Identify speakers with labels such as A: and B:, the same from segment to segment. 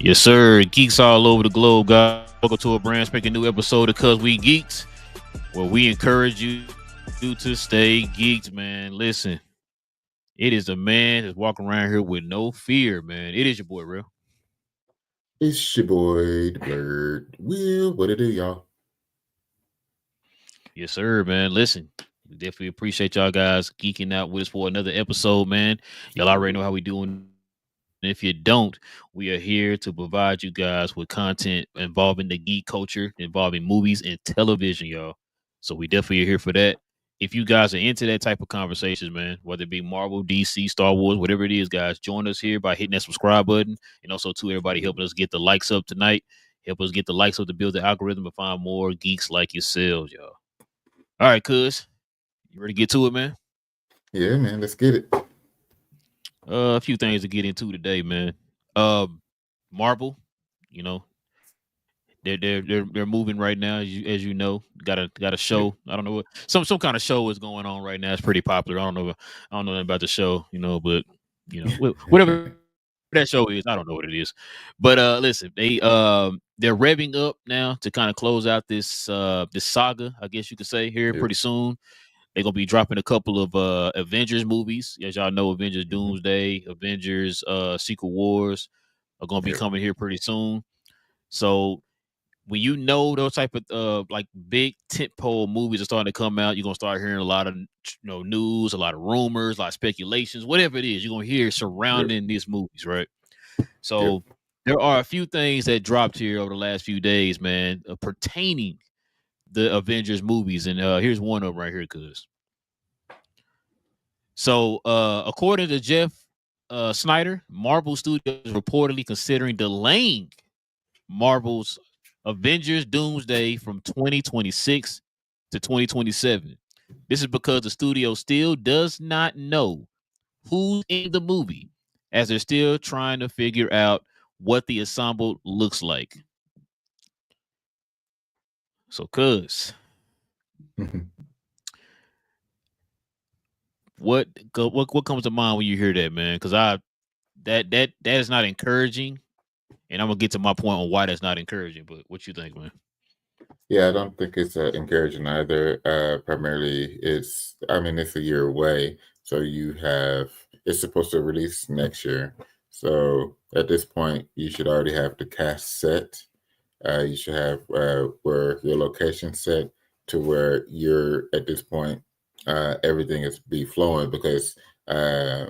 A: Yes, sir. Geeks all over the globe, guys. Welcome to a brand spanking new episode of Cuz We Geeks, where we encourage you to stay geeked, man. Listen, it is a man that's walking around here with no fear, man. It is your boy, Real.
B: It's your boy, the Bird. Will, what it do, y'all?
A: Yes, sir, man. Listen, we definitely appreciate y'all guys geeking out with us for another episode, man. Y'all already know how we doing. If you don't, we are here to provide you guys with content involving the geek culture, involving movies and television, y'all. So we definitely are here for that. If you guys are into that type of conversations, man, whether it be Marvel, DC, Star Wars, whatever it is, guys, join us here by hitting that subscribe button. And also, to everybody helping us get the likes up tonight. Help us get the likes up to build the algorithm and find more geeks like yourselves, y'all. All right, cuz. You ready to get to it, man?
B: Yeah, man, let's get it.
A: A few things to get into today, man. Um, Marvel, you know, they're moving right now, as you know. Got a
B: Yeah.
A: show. I don't know what some kind of show is going on right now. It's pretty popular. I don't know nothing about the show, but whatever that show is, I don't know what it is. But listen, they're revving up now to kind of close out this saga, I guess you could say, here pretty
B: Yep.
A: soon. They're gonna be dropping a couple of Avengers movies. As y'all know, Avengers
B: hmm
A: Doomsday, Avengers Secret Wars are gonna be
B: Yep.
A: coming here pretty soon. So when you know those type of like big tentpole movies are starting to come out, you're gonna start hearing a lot of news, a lot of rumors, a lot of speculations, whatever it is, you're gonna hear
B: Yep.
A: surrounding these movies, right?
B: Yep.
A: So there are a few things that dropped here over the last few days, man, pertaining the Avengers movies, and here's one of them right here, cuz. So, according to Jeff Snyder, Marvel Studios is reportedly considering delaying Marvel's Avengers Doomsday from 2026 to 2027. This is because the studio still does not know who's in the movie, as they're still trying to figure out what the ensemble looks like. So, cuz, what comes to mind when you hear that, man? Because that is not encouraging. And I'm gonna get to my point on why that's not encouraging. But what you think, man?
B: Yeah, I don't think it's encouraging either. Primarily, it's a year away. So it's supposed to release next year. So at this point, you should already have the cast set. You should have where your location set to where you're at this point. Everything is be flowing because uh,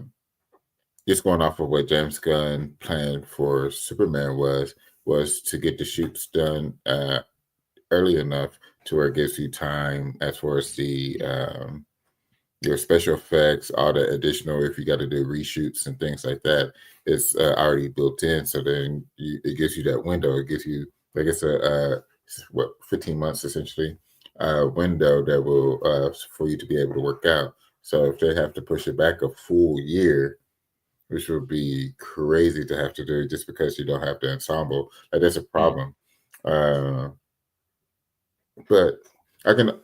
B: just going off of what James Gunn planned for Superman was to get the shoots done early enough to where it gives you time as far as the your special effects, all the additional if you got to do reshoots and things like that, it's already built in. So then it gives you that window. It gives you like it's a 15 months essentially window that will for you to be able to work out. So if they have to push it back a full year, which would be crazy to have to do just because you don't have the ensemble. Like that's a
A: Mm.
B: problem. Uh, but I can.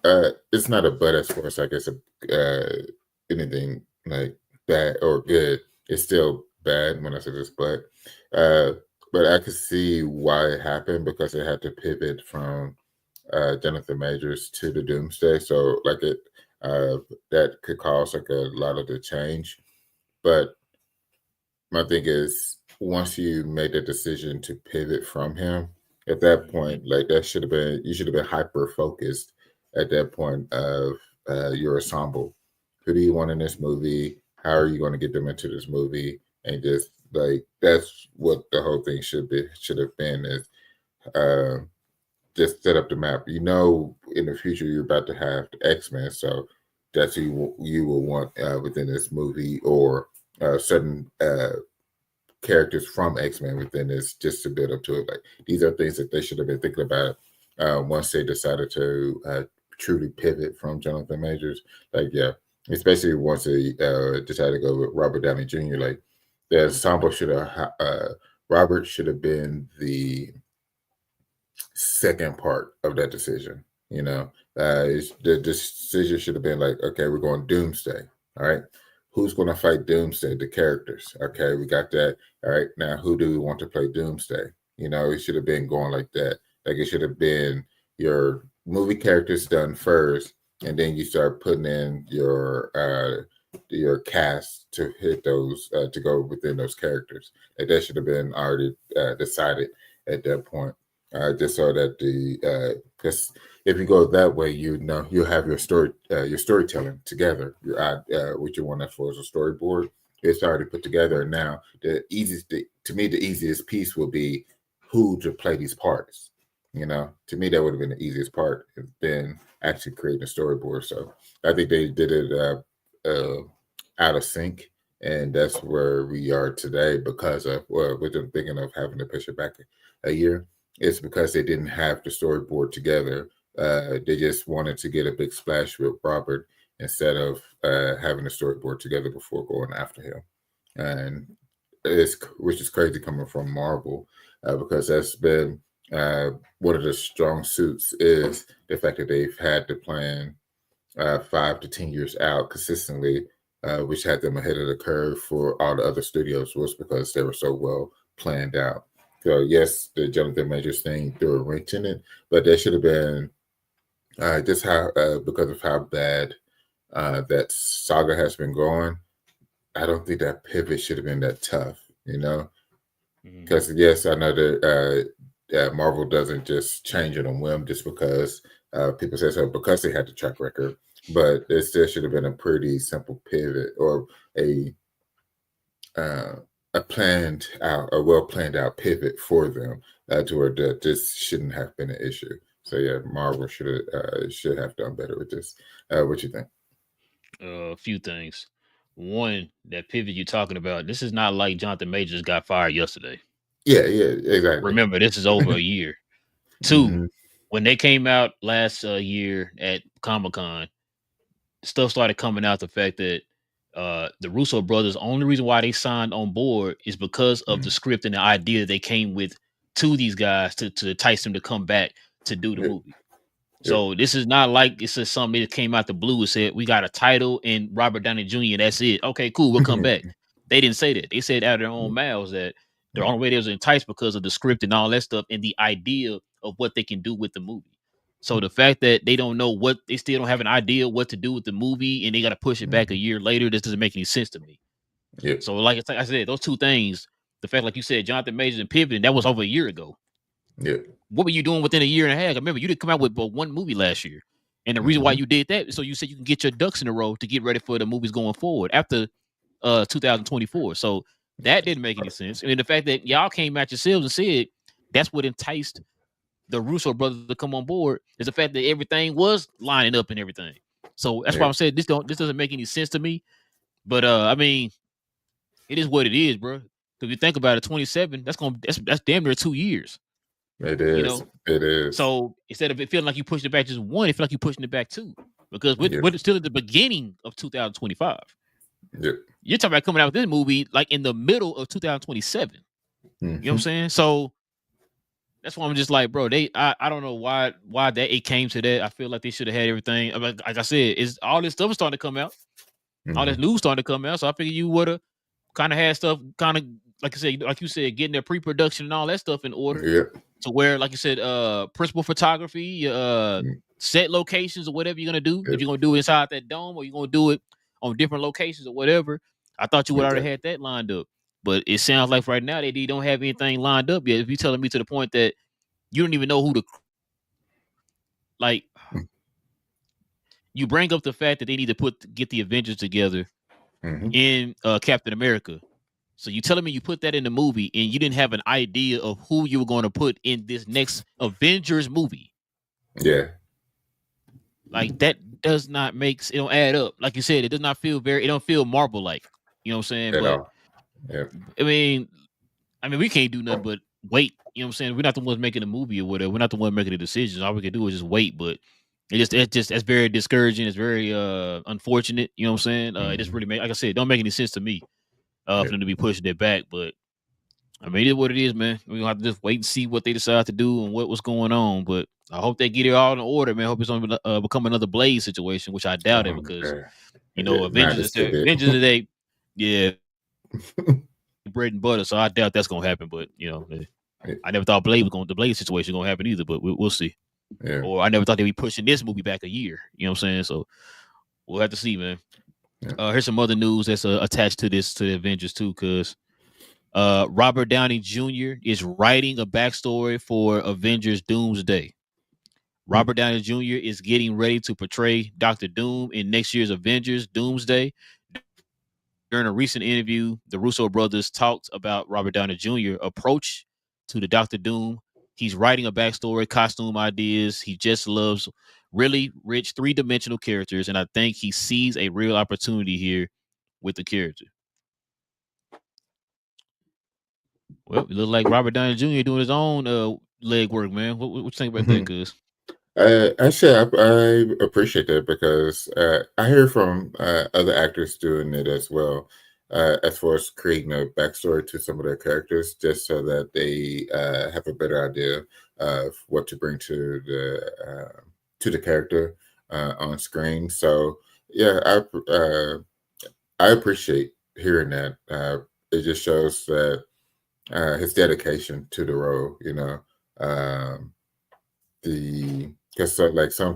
B: It's not a but as far as I guess anything like bad or good. It's still bad when I say this, uh, but I could see why it happened because it had to pivot from Jonathan Majors to the Doomsday. So like that could cause like a lot of the change, but my thing is once you made the decision to pivot from him at that
A: Mhm.
B: point, like that should have been you should have been hyper focused at that point of your ensemble. Who do you want in this movie? How are you going to get them into this movie? And just like that's what the whole thing should have been is uh, just set up the map. You know, in the future you're about to have the X-Men, so that's who you will want within this movie or certain characters from X-Men within this just to build up to it. Like these are things that they should have been thinking about once they decided to truly pivot from Jonathan Majors. Like yeah, especially once they decided to go with Robert Downey Jr. Like the ensemble should have Robert should have been the second part of that decision. The decision should have been like, okay, we're going Doomsday. All right, who's going to fight Doomsday? The characters. Okay, we got that. All right, now who do we want to play Doomsday? It should have been going like that. Like it should have been your movie characters done first, and then you start putting in your cast to hit those to go within those characters. Like that should have been already decided at that point. Just so that because if you go that way, you'll have your storytelling together. What you want that for is a storyboard. It's already put together. And now to me, the easiest piece will be who to play these parts. To me, that would have been the easiest part. It's been actually creating a storyboard. So I think they did it out of sync, and that's where we are today because of with them thinking of having to push it back a year. It's because they didn't have the storyboard together. They just wanted to get a big splash with Robert instead of having the storyboard together before going after him. And which is crazy coming from Marvel because that's been one of the strong suits is the fact that they've had to plan 5 to 10 years out consistently, which had them ahead of the curve for all the other studios was because they were so well planned out. So yes, the Jonathan Majors thing threw a wrench in it, but that should have been just how because of how bad that saga has been going. I don't think that pivot should have been that tough, because yes, I know that Marvel doesn't just change it on whim just because people say so because they had the track record, but it still should have been a pretty simple pivot or a well planned out pivot for them to where this shouldn't have been an issue. So yeah, Marvel should have done better with this. What you think?
A: A few things. One, that pivot you're talking about, this is not like Jonathan Majors got fired yesterday.
B: Yeah, exactly.
A: Remember, this is over a year. Two, when they came out last year at Comic-Con, stuff started coming out the fact that the Russo brothers, only reason why they signed on board is because of the script and the idea they came with to these guys to entice them to come back to do the movie. So this is not like it's just something that came out the blue and said we got a title and Robert Downey Jr. and that's it. Okay, cool, we'll come back. They didn't say that. They said out of their own mouths that the only way they was enticed because of the script and all that stuff and the idea of what they can do with the movie. So the fact that they don't know they still don't have an idea what to do with the movie and they got to push it back a year later, this doesn't make any sense to me. So like I said, those two things, the fact like you said, Jonathan Majors and pivoting, that was over a year ago. What were you doing within a year and a half? I remember you didn't come out with but one movie last year. And the reason why you did that, so you said you can get your ducks in a row to get ready for the movies going forward after 2024. So that didn't make any sense. And the fact that y'all came at yourselves and said that's what enticed the Russo brothers to come on board is the fact that everything was lining up and everything. So that's why I'm saying this doesn't make any sense to me. But I mean, it is what it is, bro. If you think about it, 27, that's damn near 2 years.
B: It is. It is.
A: So instead of it feeling like you pushing it back just one, it feels like you're pushing it back two. Because we're still at the beginning of 2025. You're talking about coming out with this movie like in the middle of 2027. You know what I'm saying? So that's why I'm just like, bro, I don't know why that it came to that. I feel like they should have had everything. I mean, like I said, is all this stuff is starting to come out. All this news starting to come out. So I figured you would have kind of had stuff kind of like you said, getting their pre-production and all that stuff in order. To where, like you said, principal photography, set locations or whatever you're gonna do. If you're gonna do it inside that dome or you're gonna do it on different locations or whatever. I thought you would already had that lined up. But it sounds like right now they don't have anything lined up yet. If you're telling me to the point that you don't even know who to like, you bring up the fact that they need to get the Avengers together in Captain America. So you telling me you put that in the movie and you didn't have an idea of who you were going to put in this next Avengers movie?
B: Yeah.
A: Like that does not it don't add up. Like you said, it does not feel it don't feel Marvel like. You know what I'm saying?
B: At
A: but
B: all. Yeah.
A: I mean, we can't do nothing but wait. You know what I'm saying? We're not the ones making the movie or whatever. We're not the one making the decisions. All we can do is just wait. But it's very discouraging. It's very unfortunate. You know what I'm saying? It just really like I said, it don't make any sense to me for them to be pushing it back. But I mean, it is what it is, man. We're gonna have to just wait and see what they decide to do and what was going on. But I hope they get it all in order, man. I hope it's gonna become another Blaze situation, which I doubt it because
B: Yeah. Nah,
A: Avengers
B: this
A: is
B: could
A: their
B: be.
A: Avengers today, yeah, bread and butter. So I doubt that's gonna happen. But I never thought the Blaze situation was gonna happen either. But we'll see.
B: Yeah.
A: Or I never thought they'd be pushing this movie back a year. You know what I'm saying? So we'll have to see, man.
B: Yeah.
A: Here's some other news that's attached to the Avengers too, because Robert Downey Jr. is writing a backstory for Avengers Doomsday.
B: Hmm.
A: Robert Downey Jr. is getting ready to portray Doctor Doom in next year's Avengers Doomsday. During a recent interview, the Russo brothers talked about Robert Downey Jr. approach to the Doctor Doom. He's writing a backstory, costume ideas. He just loves really rich three-dimensional characters, and I think he sees a real opportunity here with the character. Well, it looks like Robert Downey Jr. doing his own leg work, man. What you think about that, cuz?
B: Actually, I appreciate that because I hear from other actors doing it as well, as far as creating a backstory to some of their characters, just so that they have a better idea of what to bring to the character on screen. So yeah, I appreciate hearing that. It just shows that his dedication to the role. Um, the because like some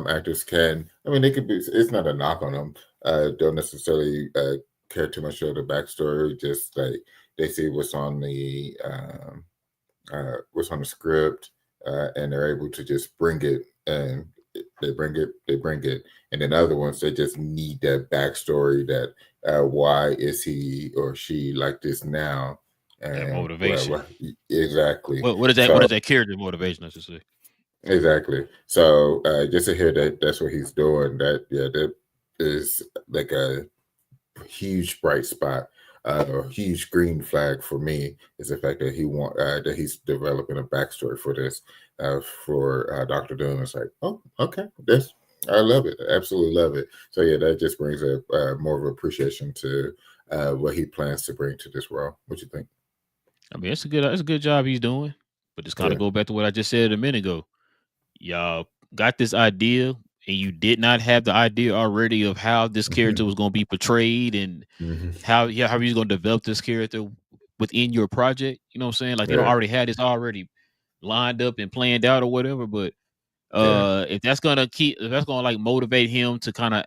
B: actors can, I mean, they could be, it's not a knock on them, don't necessarily care too much of the backstory, just like they see what's on the script, and they're able to just bring it, and they bring it. And then other ones, they just need that backstory, that why is he or she like this now,
A: That
B: and
A: motivation.
B: exactly.
A: What is that? What
B: So
A: is that character motivation? I should say.
B: exactly. So just to hear that that's what he's doing, that is like a huge bright spot, or huge green flag for me, is the fact that he's developing a backstory for this, for Doctor Doom. It's like, oh, okay, this I love it, absolutely love it. So yeah, that just brings a more of appreciation to what he plans to bring to this role. What you think?
A: I mean, it's a good job he's doing. But just kind of
B: Yeah.
A: go back to what I just said a minute ago. Y'all got this idea, and you did not have the idea already of how this character was going to be portrayed and
B: Hmm.
A: how he's going to develop this character within your project. You know what I'm saying? Like they don't
B: Yeah.
A: already had this already lined up and planned out or whatever. But
B: Yeah.
A: if that's gonna like motivate him to kind of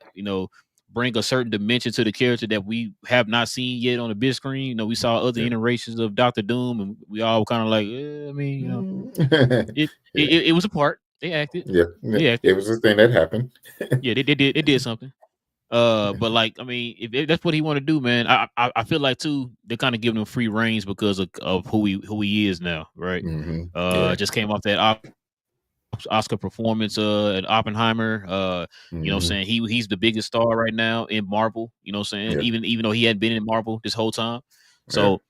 A: bring a certain dimension to the character that we have not seen yet on the big screen. We saw other
B: Yeah.
A: iterations of Doctor Doom, and we all kind of like, I mean, it,
B: Yeah.
A: it was a part. They acted.
B: Yeah,
A: They acted.
B: it was a thing that happened.
A: Yeah, they did something. But like, I mean, if that's what he want to do, man, I feel like too they're kind of giving him free reins because of who he is now, right?
B: Hmm. Yeah.
A: Just came off that Oscar performance at Oppenheimer. You know what I'm
B: Hmm.
A: saying? He's the biggest star right now in Marvel, you know what I'm saying?
B: Yeah.
A: Even though he hadn't been in Marvel this whole time.
B: Yeah.
A: So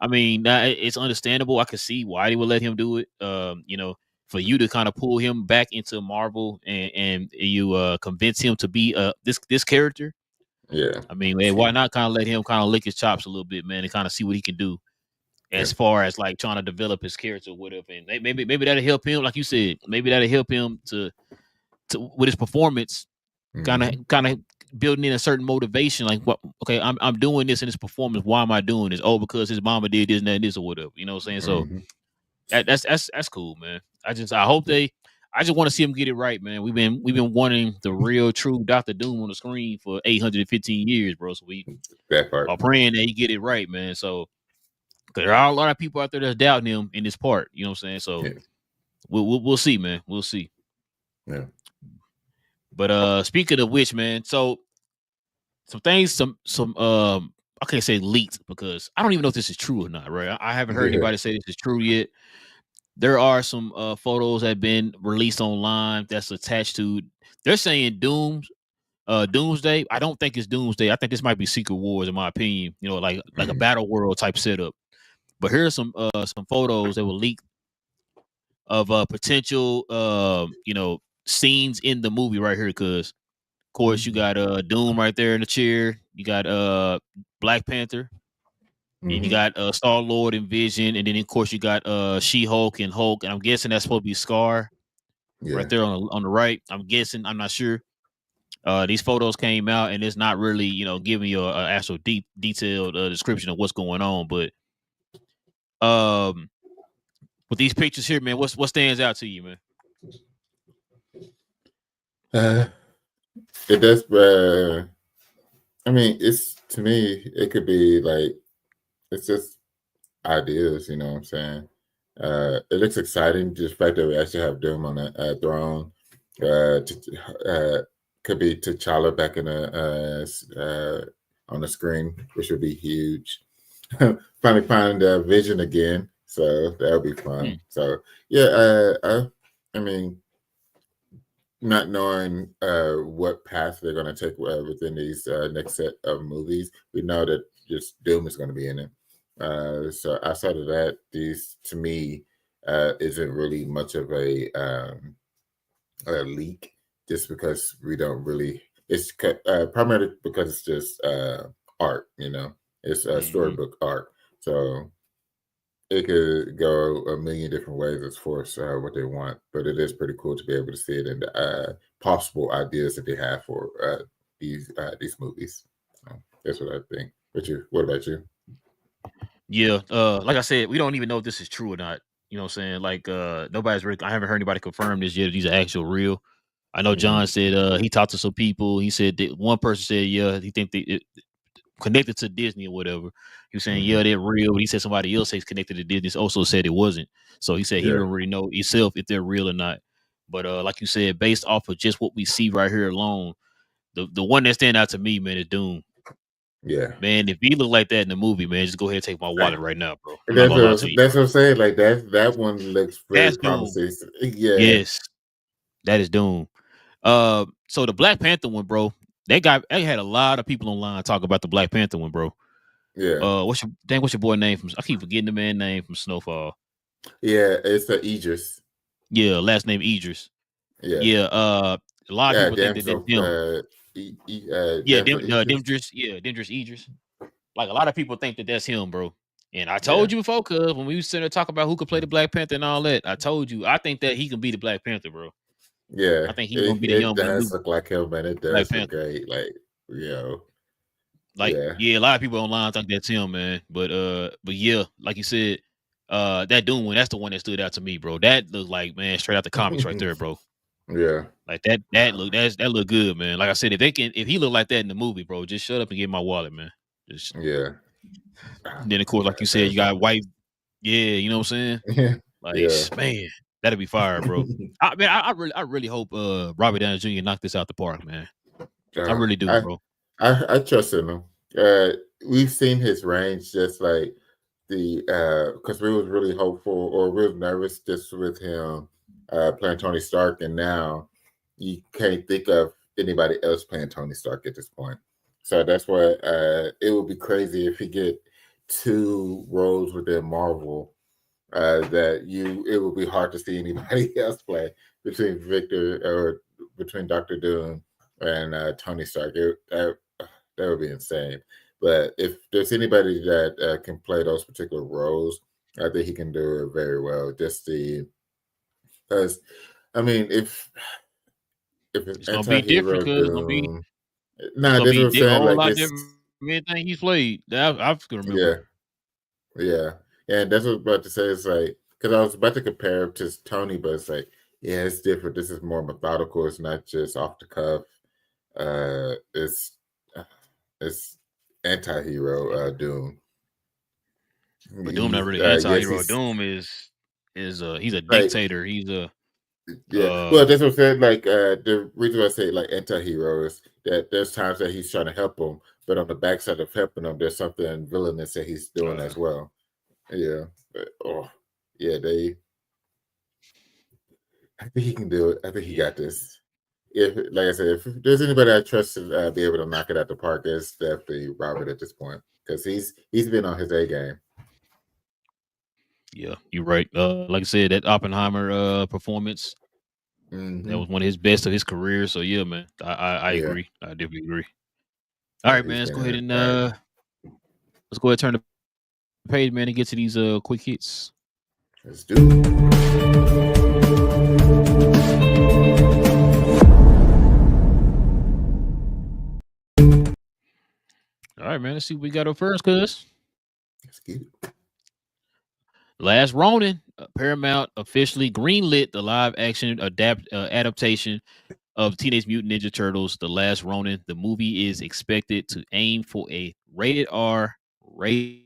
A: I mean, it's understandable. I could see why they would let him do it. For you to kind of pull him back into Marvel and you convince him to be this character.
B: Yeah.
A: I mean, man, why not kind of let him kind of lick his chops a little bit, man, and kind of see what he can do
B: Yeah.
A: as far as like trying to develop his character with him, and maybe that'll help him, like you said, maybe that'll help him to with his performance,
B: Hmm.
A: kind of building in a certain motivation, like what okay, I'm doing this in this performance. Why am I doing this? Oh, because his mama did this and that and this or whatever. You know what I'm saying? So
B: Hmm.
A: that's cool, man. I hope I just want to see him get it right, man. We've been wanting the real true Doctor Doom on the screen for 815 years, bro. So we
B: That part.
A: are praying that he get it right, man. So because there are a lot of people out there that's doubting him in this part. You know what I'm saying? So
B: Yeah.
A: we'll see, man. We'll see.
B: Yeah.
A: But speaking of which, man, so some things, some I can't say leaked because I don't even know if this is true or not, right? I haven't heard
B: Yeah.
A: anybody say this is true yet. There are some photos that have been released online that's attached to. They're saying Doomsday. I don't think it's Doomsday. I think this might be Secret Wars, in my opinion. Like a
B: Hmm.
A: battle world type setup. But here's some photos that were leaked of potential scenes in the movie right here. Because of course you got Doom right there in the chair. You got Black Panther. And you
B: Hmm.
A: got Star Lord and Vision, and then of course you got She Hulk and Hulk, and I'm guessing that's supposed to be Scar right
B: Yeah.
A: there on the right. I'm guessing, I'm not sure. These photos came out, and it's not really giving you a actual detailed description of what's going on, but um, with these pictures here, man, what stands out to you, man?
B: Uh, it does. I mean, it's to me, it could be like it's just ideas. You know what I'm saying? It looks exciting. Just the fact that we actually have Doom on a throne. Could be T'Challa back in on the screen, which would be huge. Finally find Vision again, so that'll be fun.
A: Hmm.
B: So yeah, I mean, not knowing what path they're going to take within these next set of movies, we know that just Doom is going to be in it. So outside of that, these to me isn't really much of a leak, just because we don't really. It's primarily because it's just art, It's a
A: Hmm.
B: storybook art, so it could go a million different ways as far as what they want, but it is pretty cool to be able to see it in the possible ideas that they have for these movies. So that's what I think. What about you?
A: Yeah, like I said, we don't even know if this is true or not. You know what I'm saying? Like, nobody's really. I haven't heard anybody confirm this yet. If these are actual real. I know
B: Hmm.
A: John said he talked to some people. He said that one person said yeah, he think they connected to Disney or whatever. He was saying
B: Hmm.
A: yeah, they're real. But he said somebody else is connected to Disney also said it wasn't. So he said he
B: Yeah,
A: don't really know himself if they're real or not. But like you said, based off of just what we see right here alone, the one that stand out to me, man, is Doom.
B: yeah.
A: Man, if he look like that in the movie, man, just go ahead and take my
B: I,
A: wallet right now, bro. I'm not
B: that's
A: gonna lie to
B: what
A: you,
B: that's
A: bro.
B: what I'm saying. Like that one looks very
A: That's Doom.
B: promising. Yeah,
A: Yes, that is Doom. So the Black Panther one, bro. They had a lot of people online talk about the Black Panther one, bro.
B: yeah,
A: What's your boy name from? I keep forgetting the man name from Snowfall.
B: yeah. It's the Aegis.
A: Yeah, last name Idris.
B: Yeah,
A: Yeah, a lot of
B: yeah.
A: people think that that's
B: Damsel.
A: him. Yeah,
B: Damsel Aegis.
A: Demdris Idris. Like a lot of people think that that's him, bro. And I
B: Yeah.
A: told you before, cuz when we was sitting there talking about who could play the Black Panther and all that, I told you I think that he can be the Black Panther, bro.
B: Yeah,
A: I think he's gonna
B: it,
A: be the
B: it
A: young, the
B: does
A: new
B: look like him, and it
A: Black
B: does look
A: Panther.
B: great. Like, you know,
A: Like,
B: yeah,
A: yeah, a lot of people online think that's him, man. But yeah, like you said, that Doom one, that's the one that stood out to me, bro. That looked like, man, straight out the comics right there, bro.
B: yeah,
A: Like that look good, man. Like I said, if he look like that in the movie, bro, just shut up and get my wallet, man. Just
B: yeah. Ah,
A: then of course, like you said, you
B: that's
A: got white, yeah, you know what I'm saying?
B: yeah,
A: Like,
B: yeah.
A: man, that'd be fire, bro. I really hope Robert Downey Jr. knock this out the park, man. I
B: Uh,
A: really do,
B: I,
A: bro.
B: I trust in him. Uh, we've seen his range, just like the because we was really hopeful or we was nervous just with him playing Tony Stark, and now you can't think of anybody else playing Tony Stark at this point. So that's why it would be crazy if he get two roles within Marvel that it would be hard to see anybody else play between Victor or between Doctor Doom and Tony Stark. That would be insane. But if there's anybody that can play those particular roles, I think he can do it very well. Just the because I mean, if it's
A: It's gonna be different
B: anti-hero
A: because
B: Doom,
A: it's
B: nah,
A: gonna
B: that's what
A: be
B: I'm
A: a
B: saying.
A: whole
B: Like
A: lot
B: it's
A: different from anything he's played that I can remember.
B: yeah, yeah, and that's what I was about to say. It's like because I was about to compare him to Tony, but it's like yeah, it's different. This is more methodical. It's not just off the cuff. Uh, it's uh, it's anti-hero Doom.
A: But Doom not
B: He's
A: really
B: yes,
A: anti-hero.
B: he's
A: Doom is he's a
B: like
A: dictator. He's a
B: yeah.
A: uh
B: Well, that's what I said. Like the reason why I say like anti-hero is that there's times that he's trying to help him, but on the backside of helping him, there's something villainous that he's doing
A: uh
B: as well. Yeah. But, oh, yeah. I think he can do it. I think he
A: yeah.
B: got this. If, like I said, if there's anybody I trust to be able to knock it out the park, it's definitely Robert at this point because he's been on his A game.
A: Yeah, you're right. Like I said, that Oppenheimer performance, that
B: Hmm.
A: was one of his best of his career. So yeah, man. I
B: Yeah,
A: agree. I definitely agree. All
B: yeah,
A: right, man.
B: he's
A: Let's
B: been
A: go ahead
B: in
A: and
B: it. All right.
A: let's go ahead and turn the page, man, and get to these quick hits.
B: Let's do it.
A: All right, man. Let's see what we got up first, cuz.
B: Let's get it.
A: Last Ronin, Paramount officially greenlit the live action adaptation of Teenage Mutant Ninja Turtles: The Last Ronin. The movie is expected to aim for a rated R rated.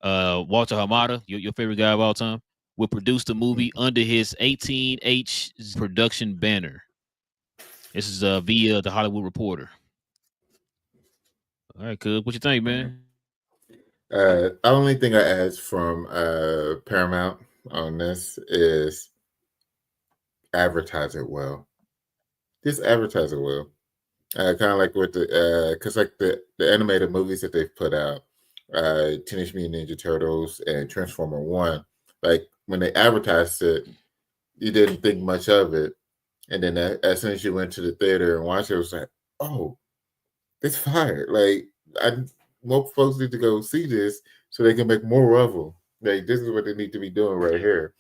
A: Walter Hamada, your favorite guy of all time, will produce the movie under his 18H production banner. This is via the Hollywood Reporter. All right, cuz, what you think, man?
B: Only thing I ask from Paramount on this is advertise it well. Just advertise it well. Kind of like with the because like the animated movies that they've put out, Teenage Mutant Ninja Turtles and Transformer One, like when they advertised it, you didn't think much of it, and then as soon as you went to the theater and watched it, it was like, oh, it's fire! Like more folks need to go see this so they can make more of them. Like this is what they need to be doing right here.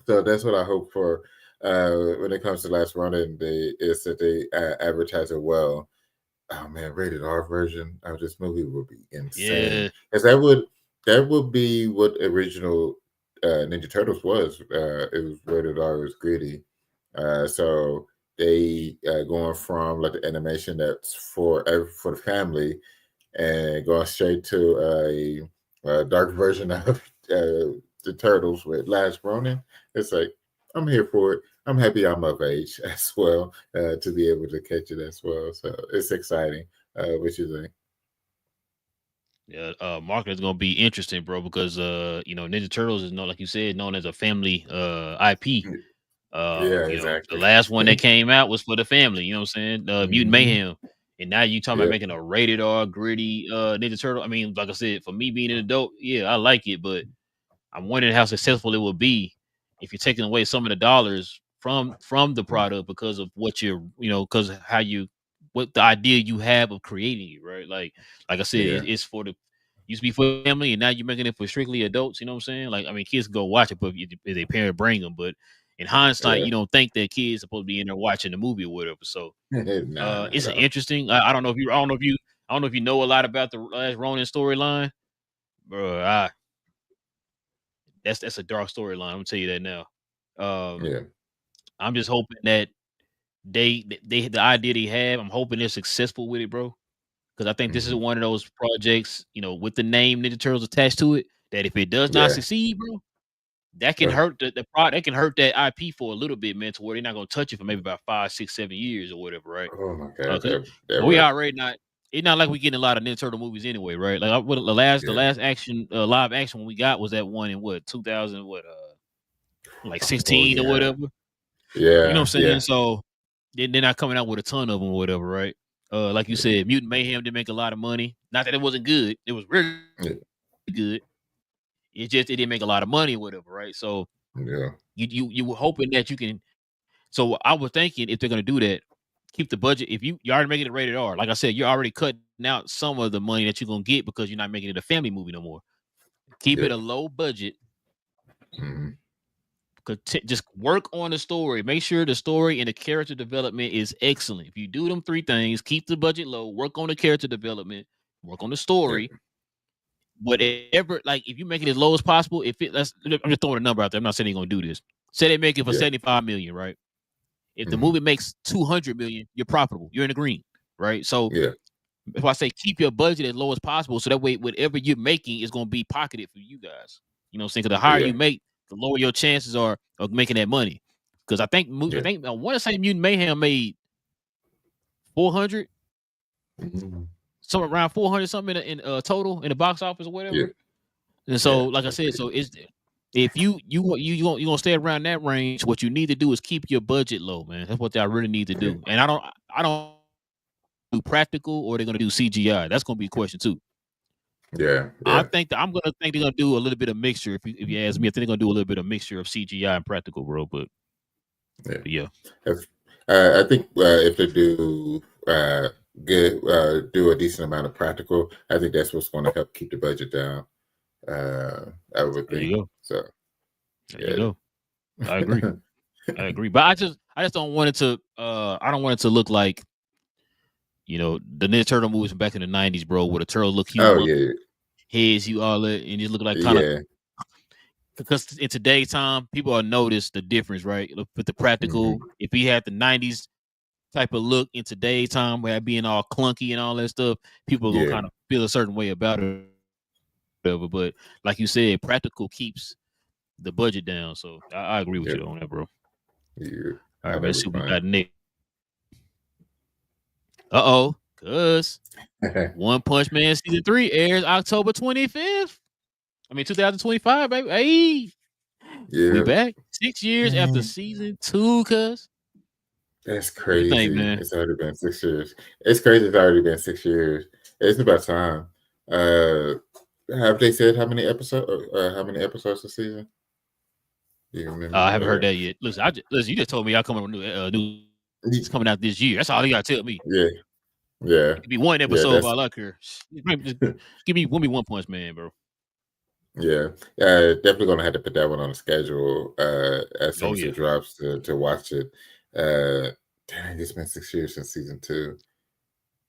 B: So that's what I hope for when it comes to Last Ronin. Is that they advertise it well. Oh man, rated R version of this movie would be insane.
A: Yeah.
B: Because that would be what original Ninja Turtles was. It was rated R. It was gritty. So they going from like the animation that's for the family and going straight to a dark version of the Turtles with Last Ronin. It's like I'm here for it. I'm happy I'm of age as well to be able to catch it as well. So it's exciting. What you think?
A: Yeah, marketing is gonna be interesting, bro, because Ninja Turtles is known, like you said, known as a family IP.
B: Yeah,
A: The
B: exactly.
A: last one that came out was for the family. You know what I'm saying? Mutant
B: Hmm.
A: Mayhem, and now you talking about
B: Yeah,
A: making a rated R gritty Ninja Turtle. I mean, like I said, for me being an adult, yeah, I like it, but I'm wondering how successful it will be if you're taking away some of the dollars from the product because of what because how you what the idea you have of creating it, right? Like I said,
B: yeah,
A: it's for the used to be for family, and now you're making it for strictly adults. You know what I'm saying? Like, I mean, kids can go watch it, but if their parent bring them, but in hindsight,
B: yeah.
A: you don't think that kids supposed to be in there watching the movie or whatever. So
B: Nah, not
A: it's
B: at
A: an
B: all.
A: interesting. I don't know if you know a lot about the last Ronin storyline, bro. That's a dark storyline. I'm gonna tell you that now. Um,
B: Yeah.
A: I'm just hoping that they the idea they have. I'm hoping they're successful with it, bro. Because I think this is
B: Hmm.
A: one of those projects, with the name Ninja Turtles attached to it. That if it does not
B: Yeah.
A: succeed, bro, that can
B: Oh,
A: hurt the product. That can hurt that IP for a little bit, man. To where they're not gonna touch it for maybe about 5, 6, 7 years or whatever, right?
B: oh my God,
A: 'Cause
B: that
A: we
B: would.
A: already not. It's not like we getting a lot of Ninja Turtle movies anyway, right? Like what the
B: Yeah.
A: last action live action one we got was that one in what 2000 like
B: Oh
A: 16 or
B: yeah.
A: whatever. You know
B: Yeah.
A: what I'm saying?
B: Yeah.
A: So they're not coming out with a ton of them or whatever, right? Like you
B: Yeah.
A: said, Mutant Mayhem did make a lot of money. Not that it wasn't good; it was really
B: Yeah.
A: good. It didn't make a lot of money or whatever, right? So
B: Yeah.
A: you were hoping that you can. So I was thinking if they're gonna do that, keep the budget. If you're already making it rated R, like I said, you're already cutting out some of the money that you're gonna get because you're not making it a family movie no more. Keep it
B: Yep.
A: a low budget.
B: Hmm.
A: Just work on the story. Make sure the story and the character development is excellent. If you do them three things, keep the budget low, work on the character development, work on the
B: Yep.
A: story. Whatever, like if you make it as low as possible, if it let's I'm just throwing a number out there. I'm not saying they're gonna do this. Say they make it for
B: Yeah.
A: 75 million, right? If the
B: Hmm.
A: movie makes 200 million, you're profitable. You're in the green, right? So
B: Yeah.
A: if I say keep your budget as low as possible, so that way whatever you're making is gonna be pocketed for you guys. You know what I'm saying? Because the higher
B: Yeah.
A: you make, the lower your chances are of making that money. Because
B: Yeah.
A: I want to say Mutant Mayhem made 400,
B: Hmm.
A: somewhere around 400 something in total in the box office or
B: Yeah.
A: whatever. And
B: Yeah.
A: so, like I
B: That's
A: said,
B: pretty.
A: so it's if you gonna stay around that range, what you need to do is keep your budget low, man. That's what I really need to
B: Yeah.
A: do. And I don't do practical or they're gonna do CGI. That's gonna be a question too.
B: Yeah.
A: I
B: Yeah.
A: think that I'm gonna think they're gonna do a little bit of mixture. If you ask me, I think they're gonna do a little bit of mixture of CGI and practical, bro.
B: Yeah.
A: But yeah,
B: If, I think if they do good, do a decent amount of practical, I think that's what's going to help keep the budget down. I would
A: There
B: think
A: you go.
B: so.
A: There you
B: Yeah.
A: go. I agree. I agree. But I just don't want it to I don't want it to look like, the Ninja Turtle movies from back in the 90s, bro, where the turtle look
B: Oh
A: humongous,
B: yeah,
A: heads, you all that, and just look like kind of,
B: yeah.
A: because in today's time, people will notice the difference, right? With the
B: Hmm.
A: practical. If he had the 90s type of look in today's time, where it being all clunky and all that stuff, people are gonna
B: Yeah,
A: kind of feel a certain way about it. But like you said, practical keeps the budget down. So I agree with
B: yeah,
A: you on that, bro.
B: yeah.
A: All right,
B: Oh,
A: man.
B: that'd
A: Let's
B: be
A: see what we
B: fine.
A: got next. Cuz One Punch Man season 3 airs October 25th. I mean 2025, baby. Hey, we
B: Yeah,
A: back 6 years after
B: man,
A: season 2, cuz.
B: that's
A: What you think,
B: crazy.
A: man?
B: It's already been 6 years. It's crazy. It's already been 6 years. It's about time. Uh, have they said how many episodes? How many episodes a season? Do you
A: I
B: remember?
A: haven't heard that yet. Listen, listen. You just told me y'all coming with new. It's
B: Ye-
A: coming out this year. That's all you gotta tell me.
B: yeah, yeah,
A: It could be one
B: yeah.
A: episode if I
B: That's
A: like her. Just give me One Punch Man, bro.
B: yeah. Definitely gonna have to put that one on the schedule as soon
A: Oh
B: as
A: yeah,
B: it drops to watch it. Uh, dang, it's been 6 years since season two.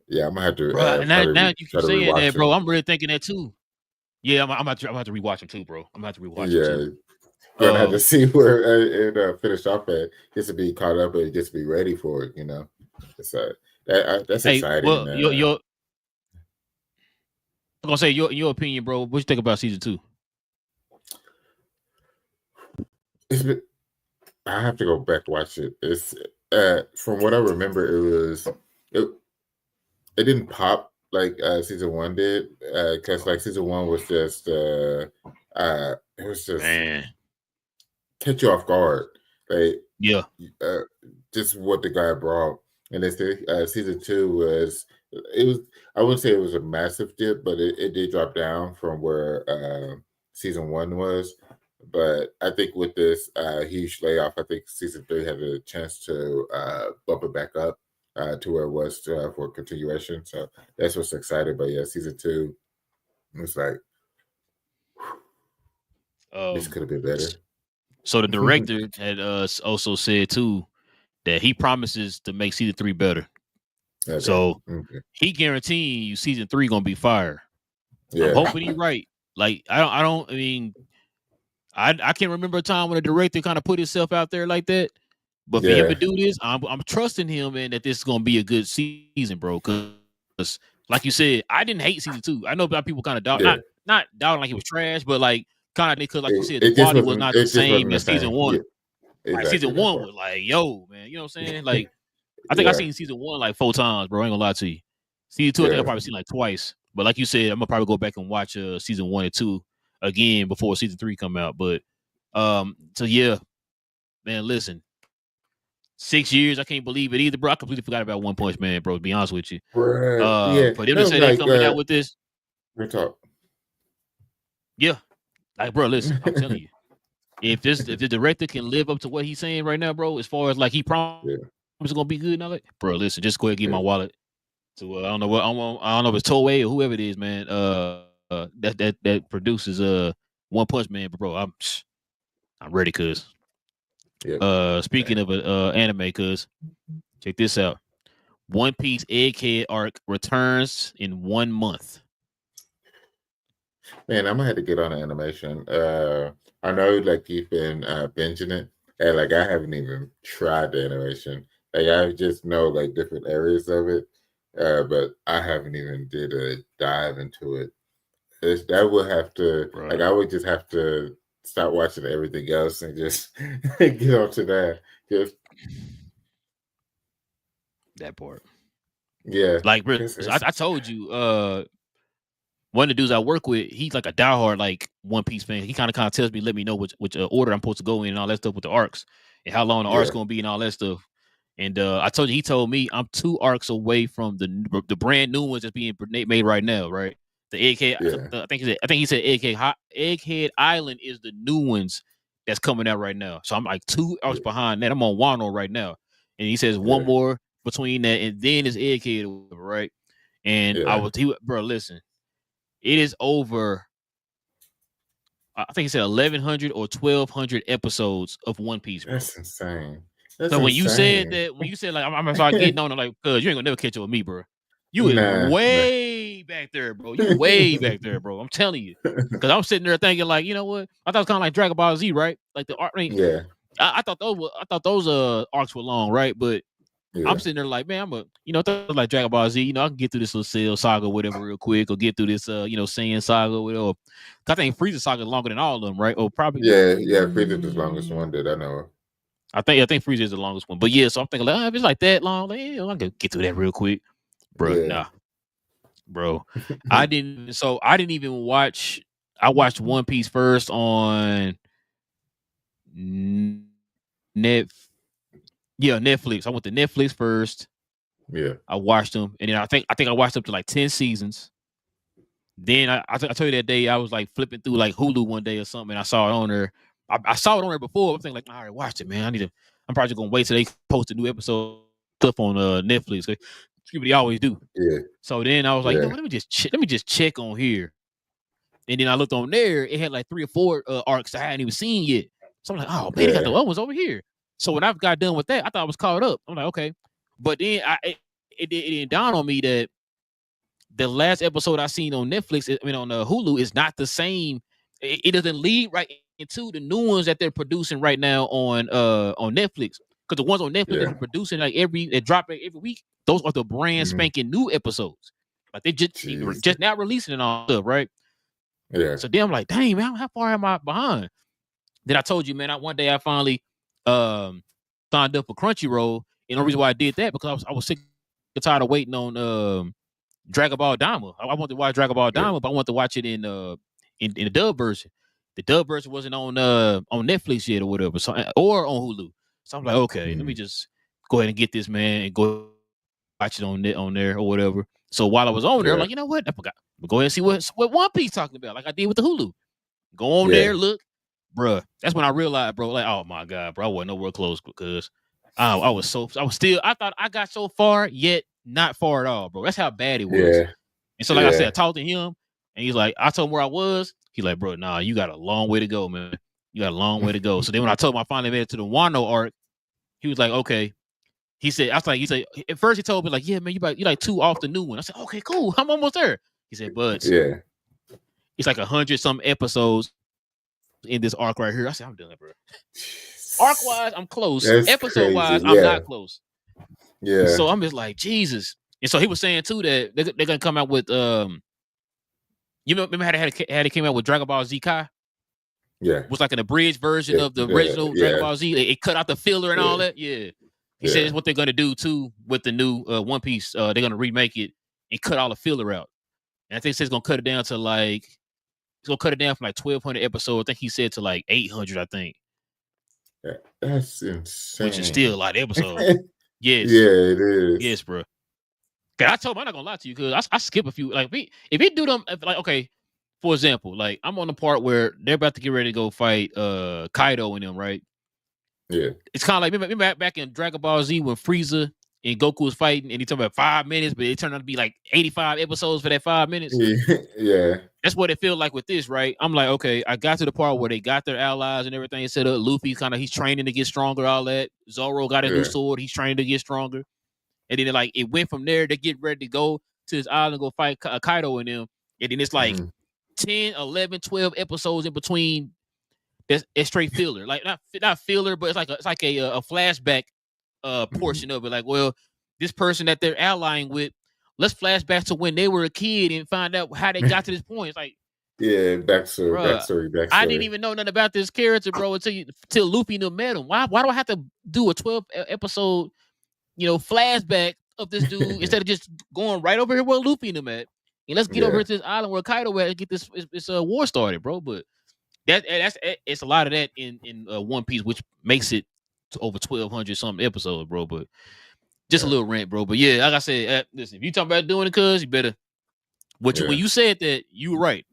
B: Yeah, I'm gonna have to
A: bro. And now you
B: try
A: keep
B: to
A: saying
B: rewatch
A: that, bro.
B: them.
A: I'm really thinking that too. Yeah, I'm about to rewatch them too, bro. I'm about to rewatch them too.
B: Yeah, gonna have to
A: Um,
B: see where it finished off at, just to be caught up and just be ready for it. It's that's
A: hey,
B: exciting.
A: well, I'm gonna say your opinion, bro. What you think about season 2?
B: It's been, I have to go back watch it. It's from what I remember, it it didn't pop like season one did, because like season one was just it was just
A: Man,
B: catch you off guard, like
A: yeah,
B: uh, just what the guy brought. And then season two it was, I wouldn't say it was a massive dip, but it did drop down from where season one was. But I think with this huge layoff, I think season three had a chance to bump it back up to where it was for continuation. So that's what's exciting. But yeah, season two was like, this
A: um,
B: could have been better.
A: so the director had also said too that he promises to make season 3 better.
B: Okay.
A: So
B: Okay.
A: he guaranteeing you season 3 gonna be fire. I'm
B: Yeah.
A: hoping he right. Like I mean, I can't remember a time when a director kind of put himself out there like that. But for him to
B: Yeah.
A: do this, I'm trusting him and that this is gonna be a good season, bro. Because like you said, I didn't hate season 2. I know about people kind of doubt,
B: Yeah.
A: not doubting like it was trash, but like kind of because like you said, the
B: It just
A: quality was
B: wasn't.
A: not the
B: It just
A: same
B: wasn't the
A: as season
B: same.
A: one.
B: Yeah.
A: Like
B: Exactly
A: season
B: that
A: one
B: part.
A: was like, yo, man, you know what I'm saying? Like I think I
B: Yeah.
A: seen season 1 like 4 times, bro. I ain't gonna lie to you. Season 2, I think I
B: Yeah.
A: probably seen like twice. But like you said, I'm gonna probably go back and watch season 1 and 2 again before season 3 come out. But so yeah, man, listen. 6 years, I can't believe it either, bro. I completely forgot about One Punch Man, bro. To be honest with you,
B: Bruh. Yeah.
A: for them to
B: That was
A: say they
B: like
A: coming out with this,
B: real talk.
A: yeah, like, bro, listen, I'm telling you, if the director can live up to what he's saying right now, bro, as far as like he promised
B: Yeah.
A: it's gonna be good and all that, bro, listen, just go ahead and give
B: Yeah.
A: my wallet to I don't know what I don't know if it's Toei or whoever it is, man. That produces One Punch Man, but bro, I'm ready, cuz.
B: Yep.
A: Speaking of anime, cuz check this out. One Piece Egghead arc returns in 1 month.
B: Man, I'm gonna have to get on the animation. I know like you've been binging it, and like I haven't even tried the animation. Like I just know like different areas of it, but I haven't even did a dive into it. That would have to like
A: Bruh,
B: I would just have to stop watching everything else and just get onto that. Just
A: that part.
B: yeah,
A: Like, bro,
B: because
A: so I told you, one of the dudes I work with, he's like a diehard like One Piece fan. He kind of tells me, let me know which order I'm supposed to go in and all that stuff with the arcs and how long the arcs
B: yeah,
A: gonna be and all that stuff. And I told you, he told me I'm 2 arcs away from the brand new ones that's being made right now, right? The Egghead,
B: yeah,
A: I think he said Egghead Island is the new ones that's coming out right now. So I'm like 2 arcs behind that. I'm on Wano right now, and he says one
B: yeah,
A: more. between that, and then it's Egghead or whatever, right? And
B: Yeah.
A: bro, listen, it is over. I think he said 1,100 or 1,200 episodes of One Piece, bro.
B: That's insane. That's
A: So when you said
B: insane.
A: that, when you said like I'm gonna start getting on, I'm like, cuz you ain't gonna never catch up with me, bro. You is
B: Nah, nah.
A: way back there, bro. You way back there, bro. I'm telling you. Cause I'm sitting there thinking, like, you know what? I thought it was kind of like Dragon Ball Z, right? Like the art. I mean,
B: Yeah,
A: I thought those arcs were long, right? But I'm
B: yeah,
A: sitting there like, man, I thought it was like Dragon Ball Z. I can get through this little Cell saga, or whatever, real quick, or get through this, Saiyan saga, or whatever. I think Frieza saga is longer than all of them, right? Or probably,
B: yeah. Frieza the longest one that I know of.
A: I think Frieza is the longest one. But yeah, so I'm thinking like, if it's like that long, like, I can get through that real quick, bro.
B: Yeah,
A: Nah, bro. I didn't. So I didn't even watch. I watched One Piece first on Net. Yeah, Netflix. I went to Netflix first.
B: yeah,
A: I watched them, and then I think I watched up to like 10 seasons. Then I told you that day I was like flipping through like Hulu one day or something, and I saw it on there. I saw it on there before. I'm thinking like, I already watched it, man. I'm probably gonna wait till they post a new episode stuff on Netflix. They always do.
B: yeah,
A: So then I was like,
B: yeah,
A: let me just check on here. And then I looked on there, it had like 3 or 4 arcs I hadn't even seen yet. So I'm like, oh man, they got the
B: yeah,
A: other ones over here. So when I got done with that, I thought I was caught up. I'm like, okay. But then it didn't dawn on me that the last episode I seen on Netflix, on Hulu, is not the same. It doesn't lead right into the new ones that they're producing right now on Netflix. Because the ones on Netflix
B: yeah.
A: they're producing they drop every week. Those are the brand
B: Mhm.
A: spanking new episodes. Like they
B: Jeez.
A: just now releasing and all stuff, right?
B: Yeah,
A: So then I'm like, dang man, how far am I behind? Then I told you, man, one day I finally signed up for Crunchyroll, and the reason why I did that because I was sick and tired of waiting on Dragon Ball Daima. I wanted to watch Dragon Ball
B: yeah,
A: Daima, but I wanted to watch it in the dub version. The dub version wasn't on Netflix yet or whatever, so or on Hulu. So I'm like, okay, let me just go ahead and get this, man, and go watch it on there or whatever. So while I was on there, I'm
B: yeah,
A: like, you know what? I forgot. Go ahead and see what One Piece talking about, like I did with the Hulu. Go on
B: yeah,
A: there, look, bruh. That's when I realized, bro, like, oh my god, bro, I wasn't nowhere close because I thought I got so far, yet not far at all, bro. That's how bad it was.
B: yeah,
A: And so, like I said, I talked to him, and he's like, I told him where I was. He's like, bro, nah, you got a long way to go, man. You got a long way to go. So then when I told him I finally made it to the Wano arc, he was like, okay. He said, at first he told me like, yeah, man, you like 2 off the new one. I said, okay, cool. I'm almost there. He said, but
B: yeah.
A: it's like 100 some episodes in this arc right here. I said, I'm done, bro. Arc wise, I'm close.
B: That's
A: Episode wise,
B: crazy.
A: I'm
B: Yeah,
A: not close.
B: yeah,
A: So I'm just like, Jesus. And so he was saying too that they're gonna come out with you remember how they came out with Dragon Ball Z Kai?
B: yeah,
A: Was like an abridged version
B: yeah,
A: of the original Dragon
B: yeah,
A: Ball Z. It cut out the filler and all
B: yeah,
A: that. Yeah. He said
B: yeah.
A: it's what they're gonna do too with the new One Piece. They're gonna remake it and cut all the filler out. And I think it's gonna cut it down to like it's gonna cut it down from like 1,200 episodes. I think he said to like 800. I think,
B: That's
A: which is still a
B: insane.
A: lot of episodes. Yes,
B: Yeah, it is.
A: yes, bro. I told him I'm not gonna lie to you because I skip a few. Like if he do them, like okay, for example, like I'm on the part where they're about to get ready to go fight Kaido and them, right?
B: Yeah,
A: It's kind of like remember back in Dragon Ball Z when Frieza and Goku was fighting and he talking about 5 minutes, but it turned out to be like 85 episodes for that 5 minutes.
B: yeah,
A: That's what it feels like with this, right? I'm like, okay, I got to the part where they got their allies and everything set up. Luffy he's training to get stronger, all that. Zoro got a new
B: yeah,
A: sword, he's training to get stronger. And then it went from there to get ready to go to this island, go fight Kaido and them. And then it's like
B: mhm,
A: 10, 11, 12 episodes in between. That's straight filler, like not filler, but it's like a flashback portion of it. Like, well, this person that they're allying with, let's flash back to when they were a kid and find out how they got to this point. It's like,
B: yeah.
A: bro,
B: Backstory,
A: I didn't
B: backstory.
A: even know nothing about this character, bro, until Luffy met him. Why do I have to do a 12 episode, flashback of this dude instead of just going right over here where Luffy and them at? And let's get over
B: Yeah,
A: here to this island where Kaido at and get this war started, bro. But it's a lot of that in One Piece, which makes it to over 1,200 something episodes, bro. But just a
B: yeah,
A: little rant, bro. But yeah, like I said, listen, if you talking about doing it, cuz you better. When
B: yeah,
A: you said that, you were right.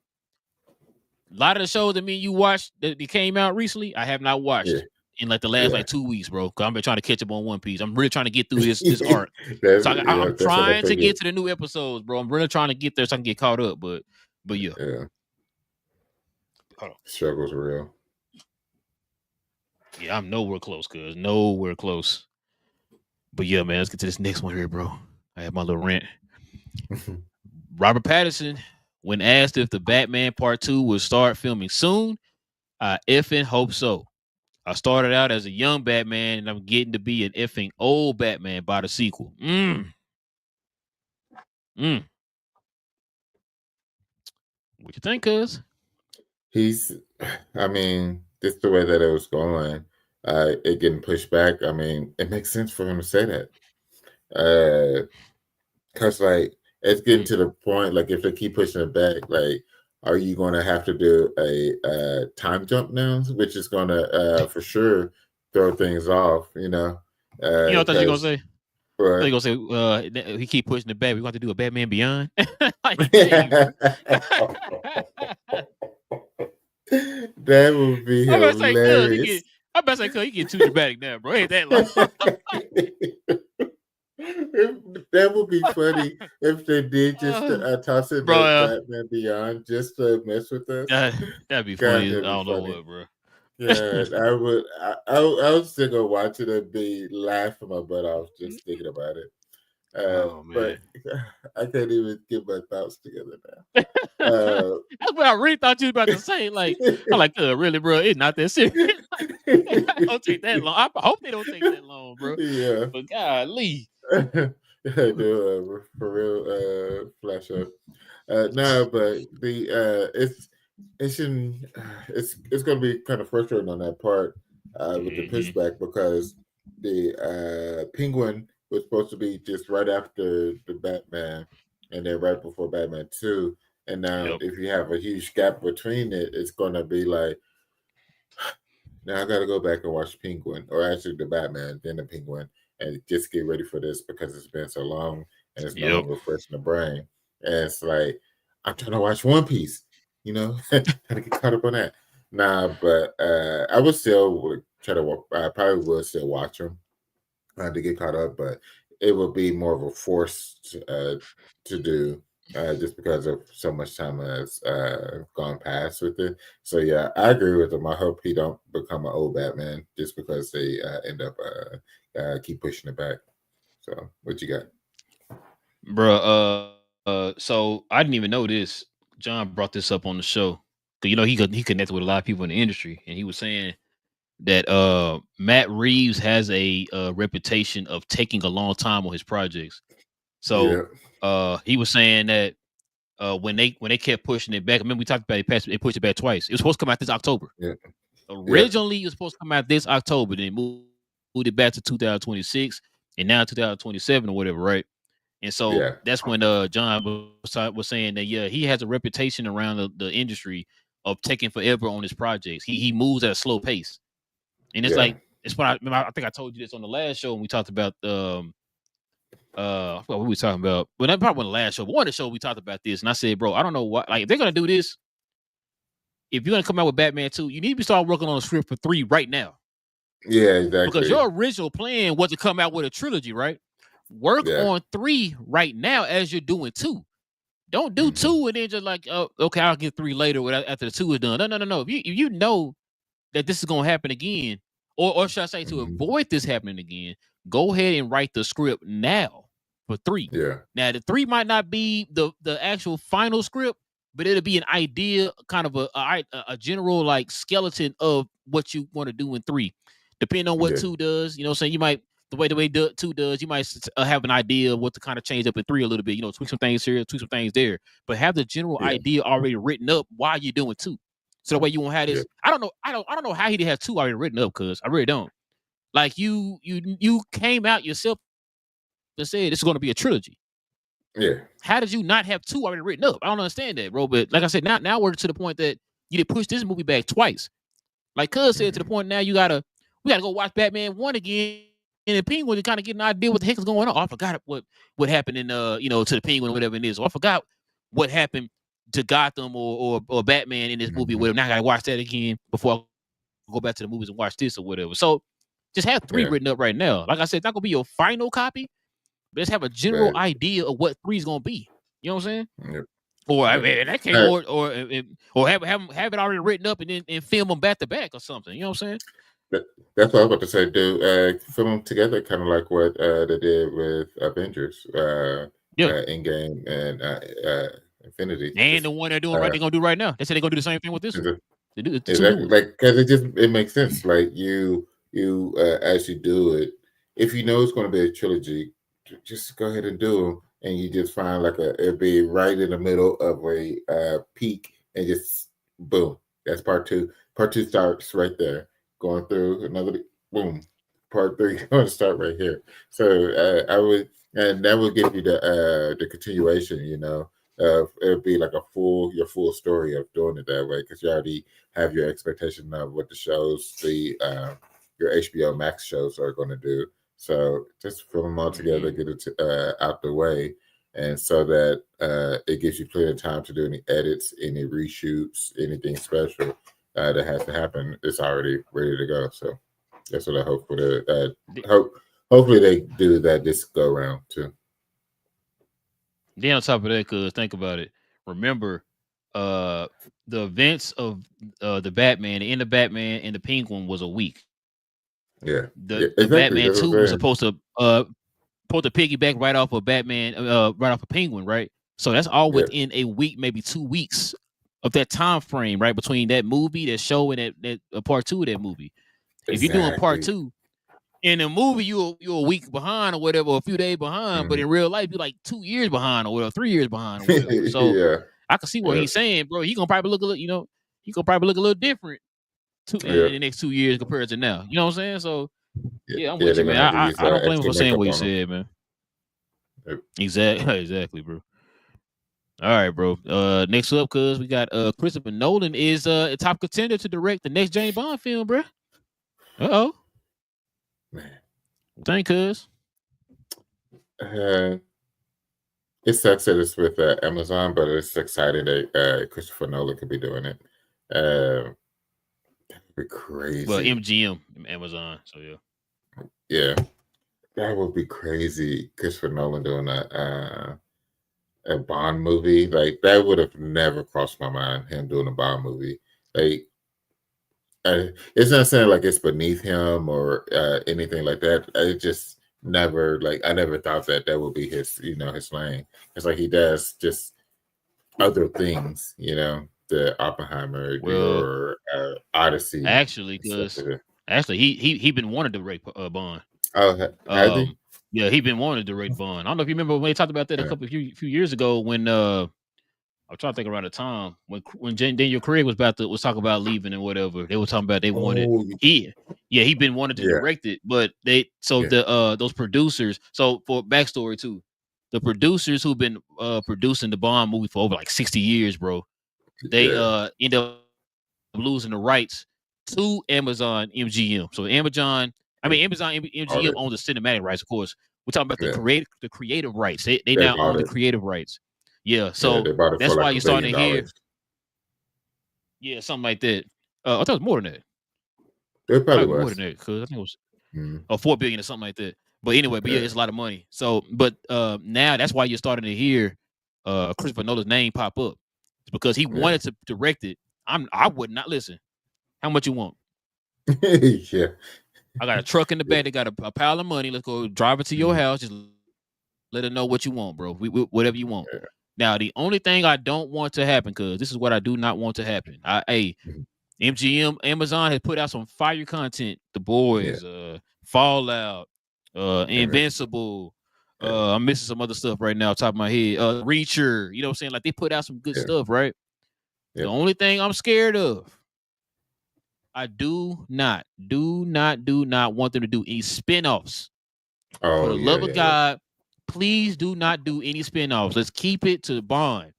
A: A lot of the shows that me and you watched that came out recently, I have not
B: yeah,
A: watched. in like the last
B: Yeah.
A: like 2 weeks, bro. Cause I've been trying to catch up on One Piece. I'm really trying to get through this arc. So I'm
B: That's what I
A: trying to
B: figured.
A: get to the new episodes, bro. I'm really trying to get there so I can get caught up. But yeah.
B: Yeah.
A: Hold on.
B: Struggle's real.
A: Yeah, I'm nowhere close, cuz nowhere close. But yeah, man, let's get to this next one here, bro. I have my little rant. Robert Pattinson, when asked if the Batman Part 2 would start filming soon, I effing hope so. I started out as a young Batman and I'm getting to be an effing old Batman by the sequel. Mm. What you think, cuz?
B: He's, I mean, just the way that it was going, it getting pushed back. I mean, it makes sense for him to say that. Because, like, it's getting to the point, like, if they keep pushing it back, like, are you going to have to do a time jump now, which is going to, for sure, throw things off,
A: You know what I thought you were gonna
B: Because,
A: say? I thought
B: but
A: you were gonna say, he keep pushing it back. We want to do a Batman Beyond. Like, dang, bro.
B: that would be
A: I'm about to say, cuz he get.
B: hilarious.
A: I'm about to say, cuz he get too dramatic now, bro. Ain't that long?
B: That would be funny if they did just toss in
A: Bro,
B: the Batman Beyond just to mess with us.
A: that'd be
B: God,
A: funny. I
B: that'd be
A: don't know
B: funny.
A: what, bro.
B: Yeah, I would. I would still go watch it and be laughing my butt off just thinking about it.
A: Oh
B: But
A: man.
B: I can't even get my thoughts together now.
A: That's what I really thought you were about to say. Like, I'm like, really, bro, it's not that serious. Like, it don't take that long. I hope they don't take that long, bro.
B: Yeah.
A: But golly.
B: I do for real flash up. No, but the it shouldn't it's gonna be kind of frustrating on that part with the pushback because the Penguin was supposed to be just right after the Batman and then right before Batman 2. And now
A: Yep.
B: if you have a huge gap between it, it's gonna be like now I gotta go back and watch Penguin, or actually the Batman, then the Penguin, and just get ready for this because it's been so long and it's no
A: Yep.
B: longer fresh in the brain. And it's like I'm trying to watch One Piece, trying to get caught up on that. Nah, but I would still try to. I probably would still watch them to get caught up, but it would be more of a force to do just because of so much time has gone past with it. So yeah, I agree with him. I hope he don't become an old Batman just because they end up keep pushing it back. So what you got?
A: Bro, so I didn't even know this. John brought this up on the show. Cause he connected with a lot of people in the industry, and he was saying that Matt Reeves has a reputation of taking a long time on his projects. So
B: Yeah,
A: he was saying that when they kept pushing it back, I mean we talked about they pushed it back twice. It was supposed to come out this October.
B: yeah, yeah,
A: Originally, it was supposed to come out this October, then moved it back to 2026, and now 2027 or whatever, right? And so
B: yeah,
A: that's when John was saying that he has a reputation around the industry of taking forever on his projects. He moves at a slow pace, and it's
B: yeah,
A: like it's what I think I told you this on the last show when we talked about I forgot what we were talking about. Well, that probably on the last show, but one of the show we talked about this, and I said, bro, I don't know what like if they're gonna do this. If you're gonna come out with Batman 2, you need to start working on a script for 3 right now.
B: yeah,
A: Because
B: exactly.
A: your original plan was to come out with a trilogy, right? Work
B: Yeah,
A: on 3 right now as you're doing 2. Don't do
B: hmm
A: 2 and then just like, oh, okay, I'll get 3 later after the 2 is done. No. If you know that this is gonna happen again, or should I say to
B: hmm
A: avoid this happening again, go ahead and write the script now for 3.
B: yeah,
A: Now the 3 might not be the actual final script, but it'll be an idea, kind of a general like skeleton of what you want to do in 3. Depending on what
B: yeah,
A: 2 does, you know what I'm saying? You might the way 2 does, you might have an idea of what to kind of change up in 3 a little bit, tweak some things here, tweak some things there, but have the general
B: yeah,
A: idea already written up while you're doing 2. So the way you won't have
B: yeah,
A: this, I don't know how he did have 2 already written up, cuz I really don't. Like you came out yourself and said this is gonna be a trilogy.
B: yeah,
A: How did you not have 2 already written up? I don't understand that, bro. But like I said, now we're to the point that you did push this movie back twice. Like Cuz said, to the
B: hmm
A: point now we gotta go watch Batman 1 again. And the Penguin to kind of get an idea what the heck is going on. Oh, I forgot what happened in to the Penguin or whatever it is. Or I forgot what happened to Gotham or Batman in this movie.
B: hmm
A: Whatever. Now I gotta watch that again before I go back to the movies and watch this or whatever. So just have 3
B: Yeah.
A: written up right now. Like I said, it's not gonna be your final copy, but let's have a general
B: But
A: idea of what 3 is gonna be. You know what I'm saying?
B: yep.
A: Or I
B: Yep.
A: mean, in that case, or have it already written up and then and film them back to back or something. You know what I'm saying?
B: That's what I was about to say. Do film them together, kind of like what they did with Avengers,
A: Yeah.
B: Endgame, and Infinity.
A: And the
B: Just
A: one they're doing right,
B: uh,
A: they're gonna do right now. They said they're gonna do the same thing with this one. They do the 2 new
B: exactly,
A: ones.
B: like because it makes sense. Like you as you do it, if you know it's going to be a trilogy, just go ahead and do them, and you just find like it'll be right in the middle of a peak, and just boom, that's part two. Part two starts right there, going through another boom. Part three going to start right here. So I would, and that would give you the continuation. It'll be like your full story of doing it that way because you already have your expectation of what the shows, your HBO Max shows are going to do. So just film them all together, get it out the way, and so that it gives you plenty of time to do any edits, any reshoots, anything special that has to happen. It's already ready to go. So that's what I hope for the hopefully they do that this go around too.
A: Then on top of that, cause think about it. Remember, the events of the Batman, the end of Batman and the Penguin was a week.
B: Yeah,
A: The
B: exactly.
A: Batman
B: That's what I'm
A: 2 was
B: saying.
A: supposed to piggyback right off of Batman, right off of Penguin, right? So that's all
B: Yeah,
A: within a week, maybe 2 weeks of that time frame, right? Between that movie, that show, and that part 2 of that movie. If you're doing part
B: exactly.
A: 2, in the movie you're a week behind or whatever, or a few days behind, but
B: Mhm.
A: in real life you're like 2 years behind or whatever, 3 years behind or whatever. So
B: Yeah,
A: I can see what
B: yeah,
A: he's saying, bro. He gonna probably look a little, he gonna probably look a little different
B: yeah,
A: in the next 2 years compared to now. You know what I'm saying? So
B: yeah.
A: yeah, I'm
B: Yeah,
A: with
B: they're
A: you, man.
B: gonna have to use
A: I don't blame him
B: extra
A: for saying
B: makeup
A: what he
B: on them.
A: said, man. Exactly, exactly, bro. All right, bro. Next up, cuz we got Christopher Nolan is a top contender to direct the next James Bond film, bro. Uh-oh.
B: Man,
A: Thank cuz.
B: uh, it sucks that it's with Amazon, but it's exciting that Christopher Nolan could be doing it. Uh, that'd be
A: Well,
B: crazy.
A: MGM, Amazon. So yeah.
B: Yeah, that would be crazy. Christopher Nolan doing a Bond movie, like that would have never crossed my mind. Him doing a Bond movie, like it's not saying like it's beneath him or anything like that. I just never like I never thought that that would be his lane. It's like he does just other things, the Oppenheimer,
A: Well,
B: your Odyssey,
A: actually,
B: and stuff
A: cuz
B: like that.
A: actually he been wanted to direct Bond.
B: Oh, has he?
A: Yeah, he been wanting to direct Bond. I don't know if you remember when they talked about that a
B: Yeah.
A: few years ago when I'm trying to think around the time when Daniel Craig was talking about leaving and whatever. They were talking about they wanted
B: Oh,
A: he been wanting to
B: yeah,
A: direct it, but
B: yeah,
A: those producers. So for backstory too, the producers who've been producing the Bond movie for over like 60 years, bro. They
B: yeah,
A: end up losing the rights to Amazon MGM. So Amazon
B: all
A: MGM
B: that.
A: owns the cinematic rights, of course. We're talking about
B: Yeah,
A: the creative rights. They
B: they
A: now
B: bought
A: own the
B: it.
A: creative rights. Yeah,
B: Yeah,
A: so
B: they bought it for
A: that's why
B: like a
A: you're
B: billion
A: starting to hear,
B: dollars.
A: yeah, something like that. I thought it was more than that.
B: It
A: Might
B: probably
A: be more than
B: was.
A: that because I think it was
B: Mm,
A: 4 billion or something like that. But anyway, yeah,
B: yeah,
A: it's a lot of money. So, but now that's why you're starting to hear Christopher Nolan's name pop up. It's because he
B: yeah,
A: wanted to direct it. I would not listen. How much you want?
B: yeah,
A: I got a truck in the
B: yeah,
A: back. They got a pile of money. Let's go drive it to your
B: mhm,
A: house. Just let it know what you want, bro. Whatever you want.
B: yeah,
A: Now, the only thing I don't want to happen, because this is what I do not want to happen.
B: mhm,
A: MGM, Amazon has put out some fire content. The
B: yeah,
A: Boys, Fallout,
B: invincible.
A: Invincible.
B: Yeah,
A: I'm missing some other stuff right now, top of my head. Reacher, you know what I'm saying? Like they put out some good
B: yeah,
A: stuff, right? The
B: yeah.
A: only thing I'm scared of, I do not want them to do any spin-offs. For
B: Oh,
A: the
B: yeah,
A: love of
B: yeah, yeah.
A: God, please do not do any spin-offs. Let's keep it to Bond.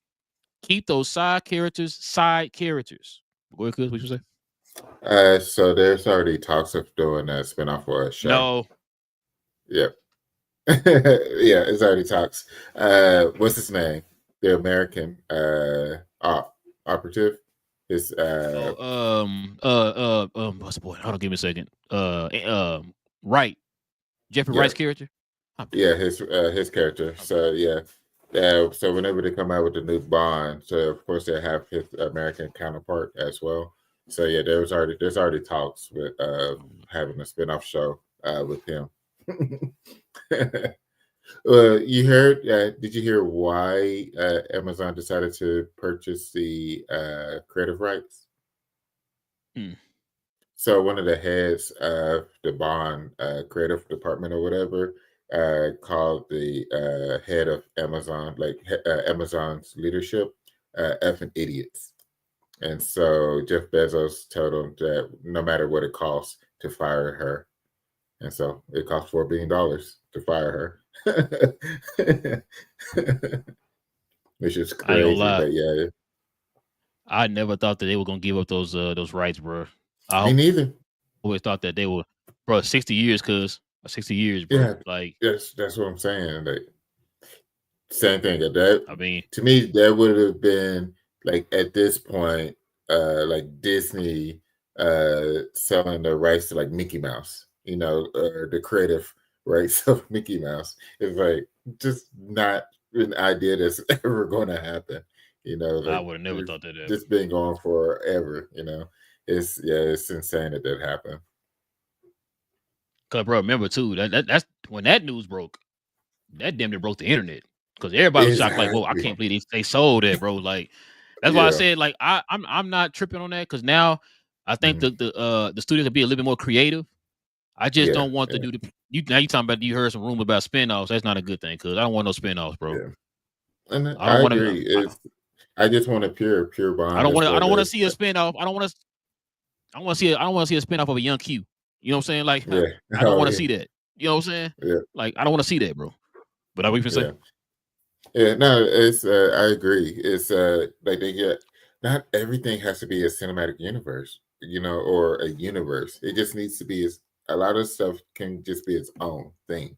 A: Keep those side characters side characters. Go ahead, Cuz, what you say?
B: So there's already talks of doing a spinoff for a show.
A: No.
B: Yep. Yeah, it's already talks. What's his name? The American operative. His
A: What's the boy? Hold on, give me a second. Wright, Jeffrey
B: yeah,
A: Wright's character. I'm
B: yeah,
A: tripping.
B: his character.
A: I'm
B: So
A: tripping.
B: yeah, so whenever they come out with the new Bond, so of course they have his American counterpart as well. So yeah, there's already talks with having a spinoff show with him. You heard? Did you hear why Amazon decided to purchase the creative rights?
A: Hmm.
B: So one of the heads of the Bond creative department or whatever called the head of Amazon, Amazon's leadership, effing idiots. And so Jeff Bezos told him that no matter what it costs to fire her, and so it cost $4 billion to fire her, which is
A: I ain't gonna
B: crazy.
A: lie.
B: But yeah,
A: I never thought that they were gonna give up those rights, bro. I
B: me
A: always thought
B: neither.
A: that they were, bro, 60 years, cuz 60 years, bro.
B: Yeah,
A: Like,
B: that's what I'm saying. Like, same thing.
A: I
B: That
A: mean,
B: to me, that would have been like at this point, like Disney selling the rights to like Mickey Mouse, or the creative rights of Mickey Mouse. It's like just not an idea that's ever going to happen.
A: I
B: Like
A: would have never thought that ever.
B: this been going forever. It's insane that that happened.
A: Cause, bro, remember too that's when that news broke. That damn near broke the internet because everybody was shocked. Like, whoa, I
B: Exactly.
A: can't believe they sold that, bro. Like, that's why I
B: Yeah.
A: said like I'm not tripping on that because now I think
B: Mhm.
A: the studio can be a little bit more creative. I just
B: Yeah.
A: don't want to
B: Yeah.
A: do the you now you talking about you heard some rumor about spinoffs. That's not a good thing because I don't want no spinoffs, bro.
B: Yeah. And
A: I
B: I
A: don't want to.
B: agree. I just want a pure
A: I
B: bond.
A: don't
B: That's
A: want to. I
B: what
A: don't
B: it
A: want to
B: is.
A: see a spinoff. I don't want to. I want to see. I don't want to see a spinoff of a young Q. You know what I'm saying? Like,
B: Yeah.
A: I don't
B: Oh
A: want to
B: yeah.
A: see that. You know what I'm saying?
B: Yeah.
A: Like, I don't want to see that, bro. But I what you say?
B: Yeah. Yeah. No, it's I agree. It's like they get not everything has to be a cinematic universe, or a universe. It just needs to be a lot of stuff can just be its own thing.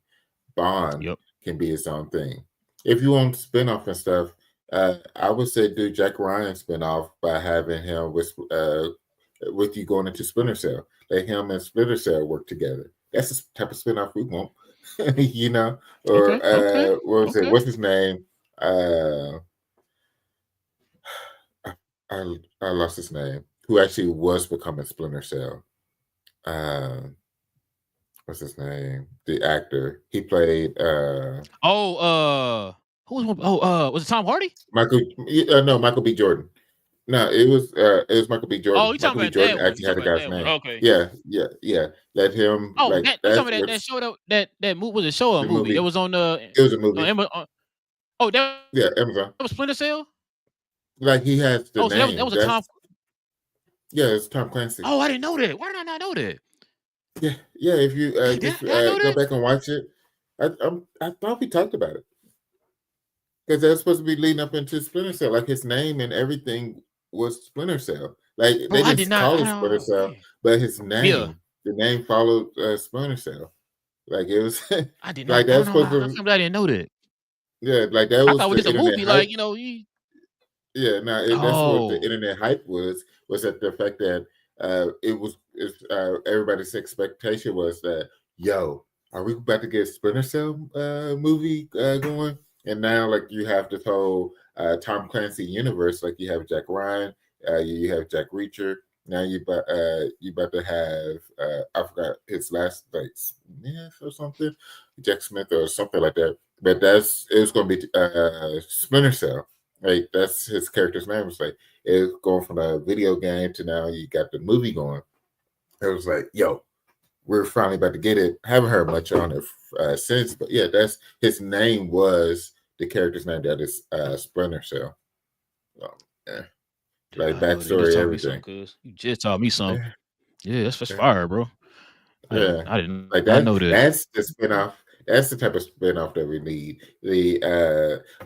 B: Bond
A: Yep.
B: can be its own thing. If you want spinoff and stuff, I would say do Jack Ryan spinoff by having him with you going into Splinter Cell. Let him and Splinter Cell work together. That's the type of spinoff we want. you know, or
A: Okay. Okay.
B: what was it?
A: Okay.
B: What's his name? Uh, I, I lost his name. Who actually was becoming Splinter Cell? Uh, what's his name? The actor. He played
A: Oh, who was one? Oh, was it Tom Hardy?
B: Michael. No, Michael B. Jordan. No, it was Michael B.
A: Oh,
B: Jordan.
A: you talking
B: Michael B.
A: about
B: Jordan
A: that one? You
B: actually had
A: talking
B: the
A: about
B: guy's
A: that one?
B: name.
A: Okay.
B: Yeah, yeah, yeah. Let him
A: Oh,
B: like
A: that you
B: that's
A: talking about that
B: what's
A: show that movie was a show or a
B: the
A: movie? It
B: movie.
A: was on
B: It was a
A: on
B: movie.
A: oh that was Splinter
B: Yeah,
A: Cell.
B: Amazon.
A: Oh, so
B: Like he has
A: that
B: the
A: was a Tom.
B: name. Yeah, it's Tom
A: Oh,
B: Clancy.
A: I didn't know that. Why did I not know that?
B: Yeah, yeah. If you just
A: Did I know
B: go
A: that?
B: back and watch it, I thought we talked about it because that's supposed to be leading up into Splinter Cell. Like his name and everything was Splinter Cell. Like
A: Bro,
B: they
A: I
B: didn't
A: did not.
B: call
A: I
B: it Splinter
A: don't.
B: Cell,
A: Man.
B: but his
A: Yeah,
B: the name followed Splinter Cell. Like it was
A: I did not.
B: like
A: I
B: that
A: don't
B: was
A: know.
B: supposed
A: How
B: to.
A: come I didn't know that?
B: Yeah, like that
A: I
B: was
A: thought it was
B: the
A: just a
B: internet
A: movie.
B: hype.
A: Like you.
B: Yeah, no, that's what the
A: Oh,
B: internet hype was that the fact that everybody's expectation was that yo, are we about to get Splinter Cell movie going? And now like you have this whole Tom Clancy universe, like you have Jack Ryan, you have Jack Reacher. Now you about to have I forgot his last like Smith or something, Jack Smith or something like that. But it's going to be Splinter Cell. Like that's his character's name. It's like it's going from a video game to now you got the movie going. It was like, yo, we're finally about to get it. Haven't heard much on it since, but yeah, that's his name was the character's name that is Splinter Cell. Um, yeah,
A: did
B: like
A: not know that. You just
B: backstory,
A: taught me something,
B: everything.
A: cuz you just taught me something.
B: Yeah,
A: Yeah, that's just
B: yeah.
A: fire, bro.
B: Yeah,
A: I did not
B: like
A: know that.
B: that's the spinoff. That's the type of spinoff that we need.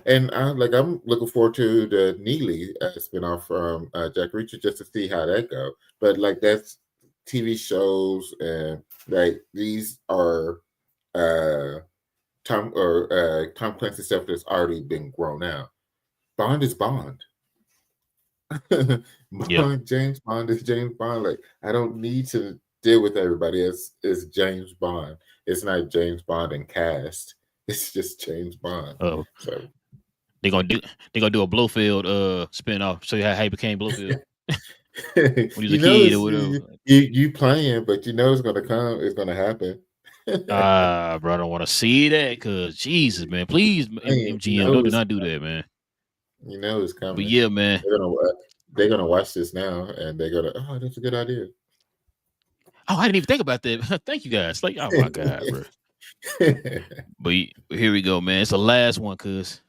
B: And I'm looking forward to the Neely spinoff from Jack Reacher just to see how that go. But like that's TV shows and like these are uh Tom Clancy stuff that's already been grown out. Bond is Bond.
A: Yeah.
B: James Bond is James Bond. Like I don't need to deal with everybody. It's James Bond. It's not James Bond and cast. It's just James Bond.
A: Oh,
B: So
A: they gonna do they gonna do a Blofeld spinoff. Show you how he became Blofeld when he was a
B: you know
A: kid or
B: it's
A: whatever.
B: you playing, but you know it's gonna come. It's gonna happen.
A: Ah, bro, I don't want to see that because Jesus, man, please,
B: Playing, you
A: MGM,
B: know
A: don't do
B: it's
A: not do that, man.
B: you know it's
A: But
B: coming.
A: yeah, man.
B: They're gonna they're gonna watch this now, and they're gonna that's a good idea.
A: Oh, I didn't even think about that. Thank you guys. Like, oh my God, bro. But here we go, man. It's the last one, cuz.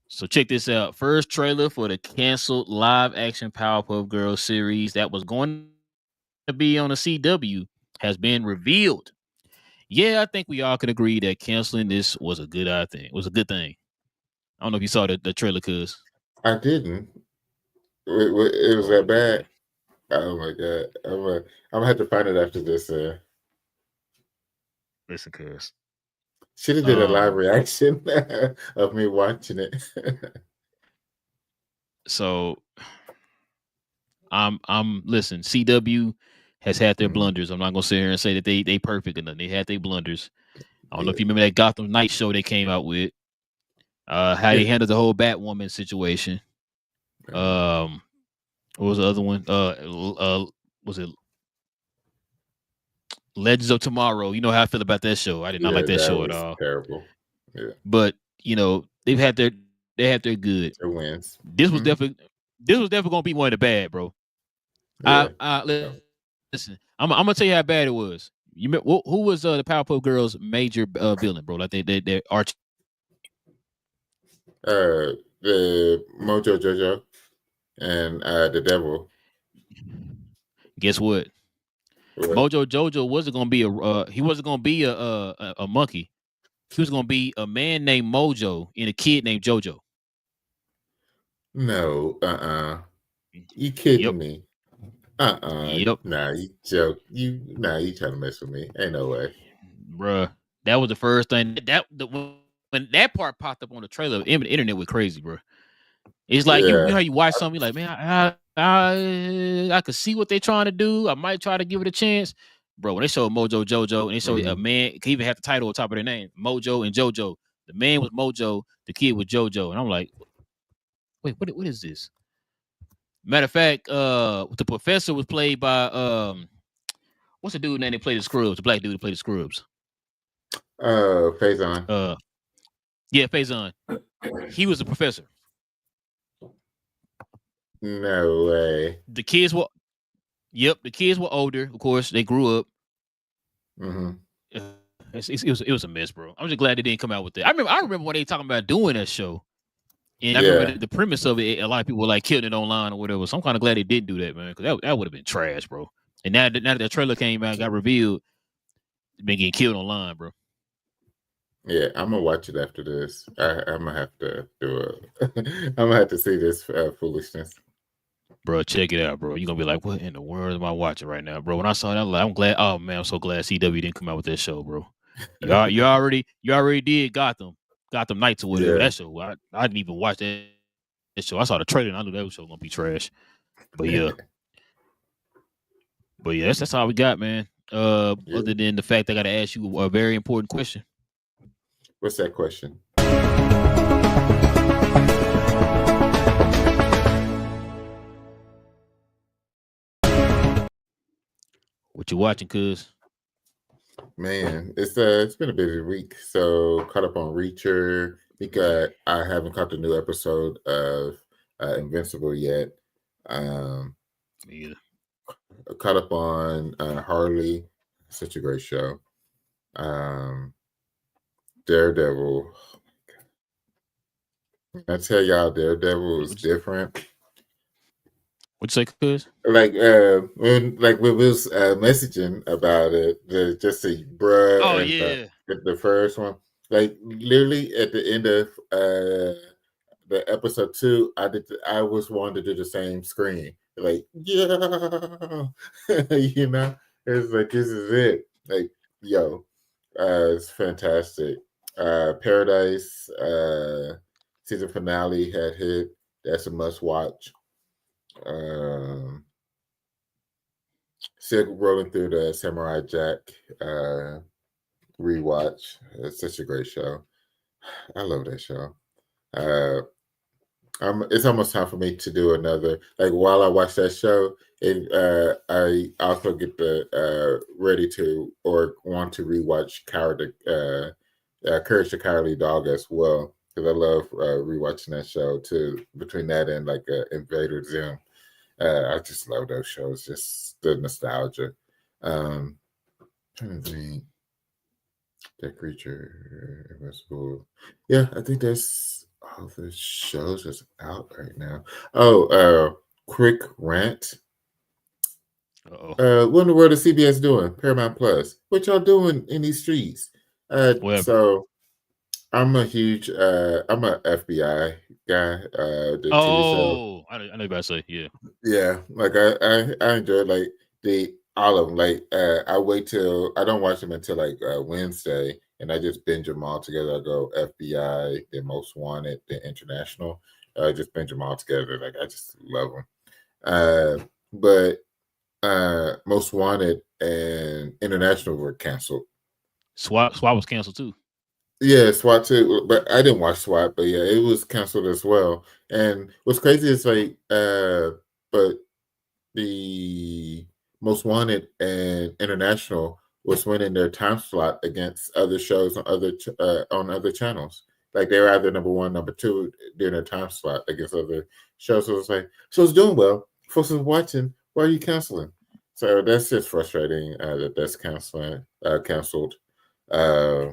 A: So check this out. First trailer for the canceled live action Powerpuff Girls series that was going to be on the CW has been revealed. Yeah, I think we all can agree that canceling this was a good thing. It was a good thing. I don't know if you saw the trailer, cuz.
B: I didn't. It was
A: Oh
B: that bad.
A: man.
B: Oh my god! I'm gonna have to find it after this.
A: Listen, cuz.
B: Should have did a live
A: Um,
B: reaction of me watching it.
A: so I'm listen, CW has had their
B: Mhm.
A: blunders. I'm not gonna sit here and say that they perfect or nothing. They had their blunders. I don't know if
B: Yeah,
A: you remember that Gotham Night show they came out with. How they
B: yeah.
A: handled the whole Batwoman situation.
B: Uh,
A: Um, what was the other one? Was it Legends of Tomorrow? You know how I feel about that show. I did not like
B: yeah,
A: that
B: that
A: show at
B: was
A: all.
B: terrible. Yeah,
A: But they've had their good.
B: it wins.
A: This was definitely gonna be one of the bad, bro.
B: Yeah.
A: Listen. I'm gonna tell you how bad it was. Who was the Powerpuff Girls' major villain, bro? Like they arch.
B: The Mojo Jojo and the Devil.
A: Guess what?
B: What?
A: Mojo Jojo wasn't gonna be he wasn't gonna be a monkey. He was gonna be a man named Mojo and a kid named Jojo.
B: No. You kidding
A: Yep.
B: me?
A: Yep.
B: Nah, you joke. Nah, you trying to mess with me? Ain't no way.
A: Bruh. That was the first thing when that part popped up on the trailer, the internet went crazy, bro. It's like you
B: Yeah.
A: know how you watch something, you're like, man, I could see what they're trying to do. I might try to give it a chance. Bro, when they showed Mojo Jojo and they showed a
B: Mm-hmm.
A: man, could even have the title on top of their name, Mojo and Jojo. The man was Mojo, the kid was Jojo. And I'm like, wait, what is this? Matter of fact, the professor was played by what's the dude name that played the Scrubs? The black dude that played the Scrubs.
B: Faison.
A: Uh yeah, Faison. He was the professor.
B: No way.
A: The kids were the kids were older, of course. They grew up.
B: Mm-hmm.
A: It was a mess, bro. I'm just glad they didn't come out with that. I remember when they talking about doing that show, and I remember
B: Yeah.
A: the premise of it. A lot of people were like killing it online or whatever. So I'm kind of glad they didn't do that, man, because that would have been trash, bro. And now that the trailer came out, got revealed, been getting killed online, bro.
B: Yeah, I'm gonna watch it after this. I'm gonna have to do it. I'm gonna have to see this foolishness.
A: Bro, check it out, bro. You're gonna be like, what in the world am I watching right now, bro? When I saw that, I'm glad. Oh man, I'm so glad CW didn't come out with that show, bro. You already did Gotham Knights or whatever
B: Yeah.
A: that show. I didn't even watch that show. I saw the trailer and I knew that show was gonna be trash. But yeah, that's all we got, man.
B: Yeah.
A: Other than the fact I got to ask you a very important question.
B: What's that question?
A: What you watching, cuz?
B: Man, it's been a busy week. So caught up on Reacher. I haven't caught the new episode of Invincible yet. Um,
A: Yeah.
B: Caught up on Harley. Such a great show. Um, Daredevil. I tell y'all, Daredevil is
A: What
B: different.
A: you say, cuz?
B: Like we was messaging about it, just the bruh
A: Oh
B: and
A: yeah.
B: the first one, like literally at the end of the episode 2, I was wanting to do the same screen, like yeah, you know, it's like this is it, like yo, it's fantastic. Paradise season finale had hit. That's a must watch. Um, Still rolling through the Samurai Jack rewatch. It's such a great show. I love that show. Uh, it's almost time for me to do another. Like while I watch that show, I also get the ready to or want to rewatch Courage the Cowardly Dog as well because I love rewatching that show too. Between that and like Invader Zim, I just love those shows. Just the nostalgia. Um, trying to think. That creature, Invincible. Yeah, I think that's all the shows that's out right now. Oh, quick rant.
A: Uh-oh.
B: What in the world is CBS doing? Paramount Plus. What y'all doing in these streets?
A: Well,
B: So I'm a FBI guy. The TV show.
A: I know you about to say, yeah.
B: Yeah, like I enjoy like the all of them. Like I wait till I don't watch them until like Wednesday, and I just binge them all together. I go FBI, then Most Wanted, then International. I just binge them all together. Like I just love them. But Most Wanted and International were canceled.
A: SWAT was canceled too.
B: Yeah, SWAT too, but I didn't watch SWAT. But yeah, it was canceled as well. And what's crazy is like, but the Most Wanted and International was winning their time slot against other shows on other channels. Like they were either number one, number two during their time slot against other shows. So it's like, so it's doing well. Folks are watching. Why are you canceling? So that's just frustrating that that's canceled. Uh,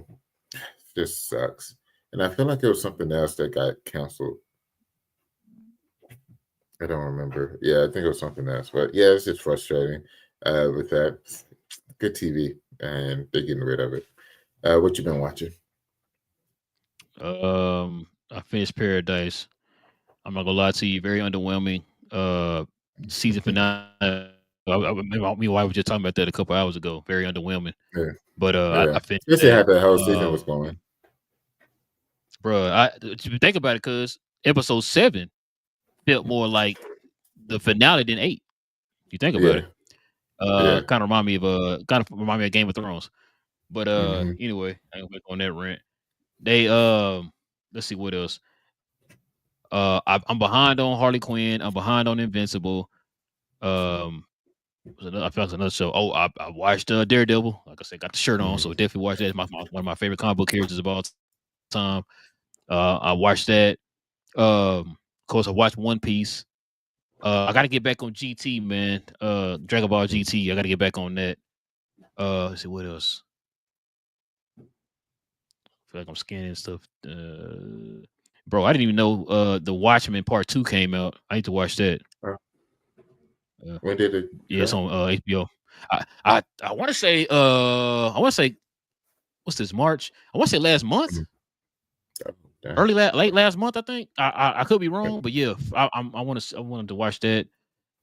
B: this sucks. And I feel like it was something else that got canceled. I don't remember. Yeah, I think it was something else. But yeah, it's just frustrating with that. Good TV, and they're getting rid of it. What you been watching?
A: I finished Paradise. I'm not gonna lie to you, very underwhelming. Season finale. Me and wife was just talking about that a couple hours ago. Very underwhelming.
B: Yeah,
A: But
B: yeah.
A: I finished
B: Especially how
A: that.
B: the whole season was going.
A: Bro, if you think about it, cause episode 7 felt more like the finale than 8. You think about
B: Yeah,
A: it.
B: yeah.
A: Kind of remind me of Game of Thrones. But
B: Mm-hmm.
A: anyway, I ain't back on that rant. They let's see what else. I'm behind on Harley Quinn. I'm behind on Invincible. Um, I found another show. Oh, I watched Daredevil. Like I said, got the shirt on, so
B: Mm-hmm.
A: definitely watched that. It's one of my favorite comic book characters of all time. I watched that. Of course, I watched One Piece. I got to get back on GT, man. Dragon Ball GT. I got to get back on that. Let's see what else. I feel like I'm scanning stuff. Bro, I didn't even know The Watchmen Part 2 came out. I need to watch that.
B: Oh,
A: Uh,
B: when did it
A: yeah, it's
B: drop?
A: on HBO. I want to say what's this, March? I want to say last month,
B: Mhm. Oh, dang.
A: late last month. I think I could be wrong, but yeah, I wanted to watch that.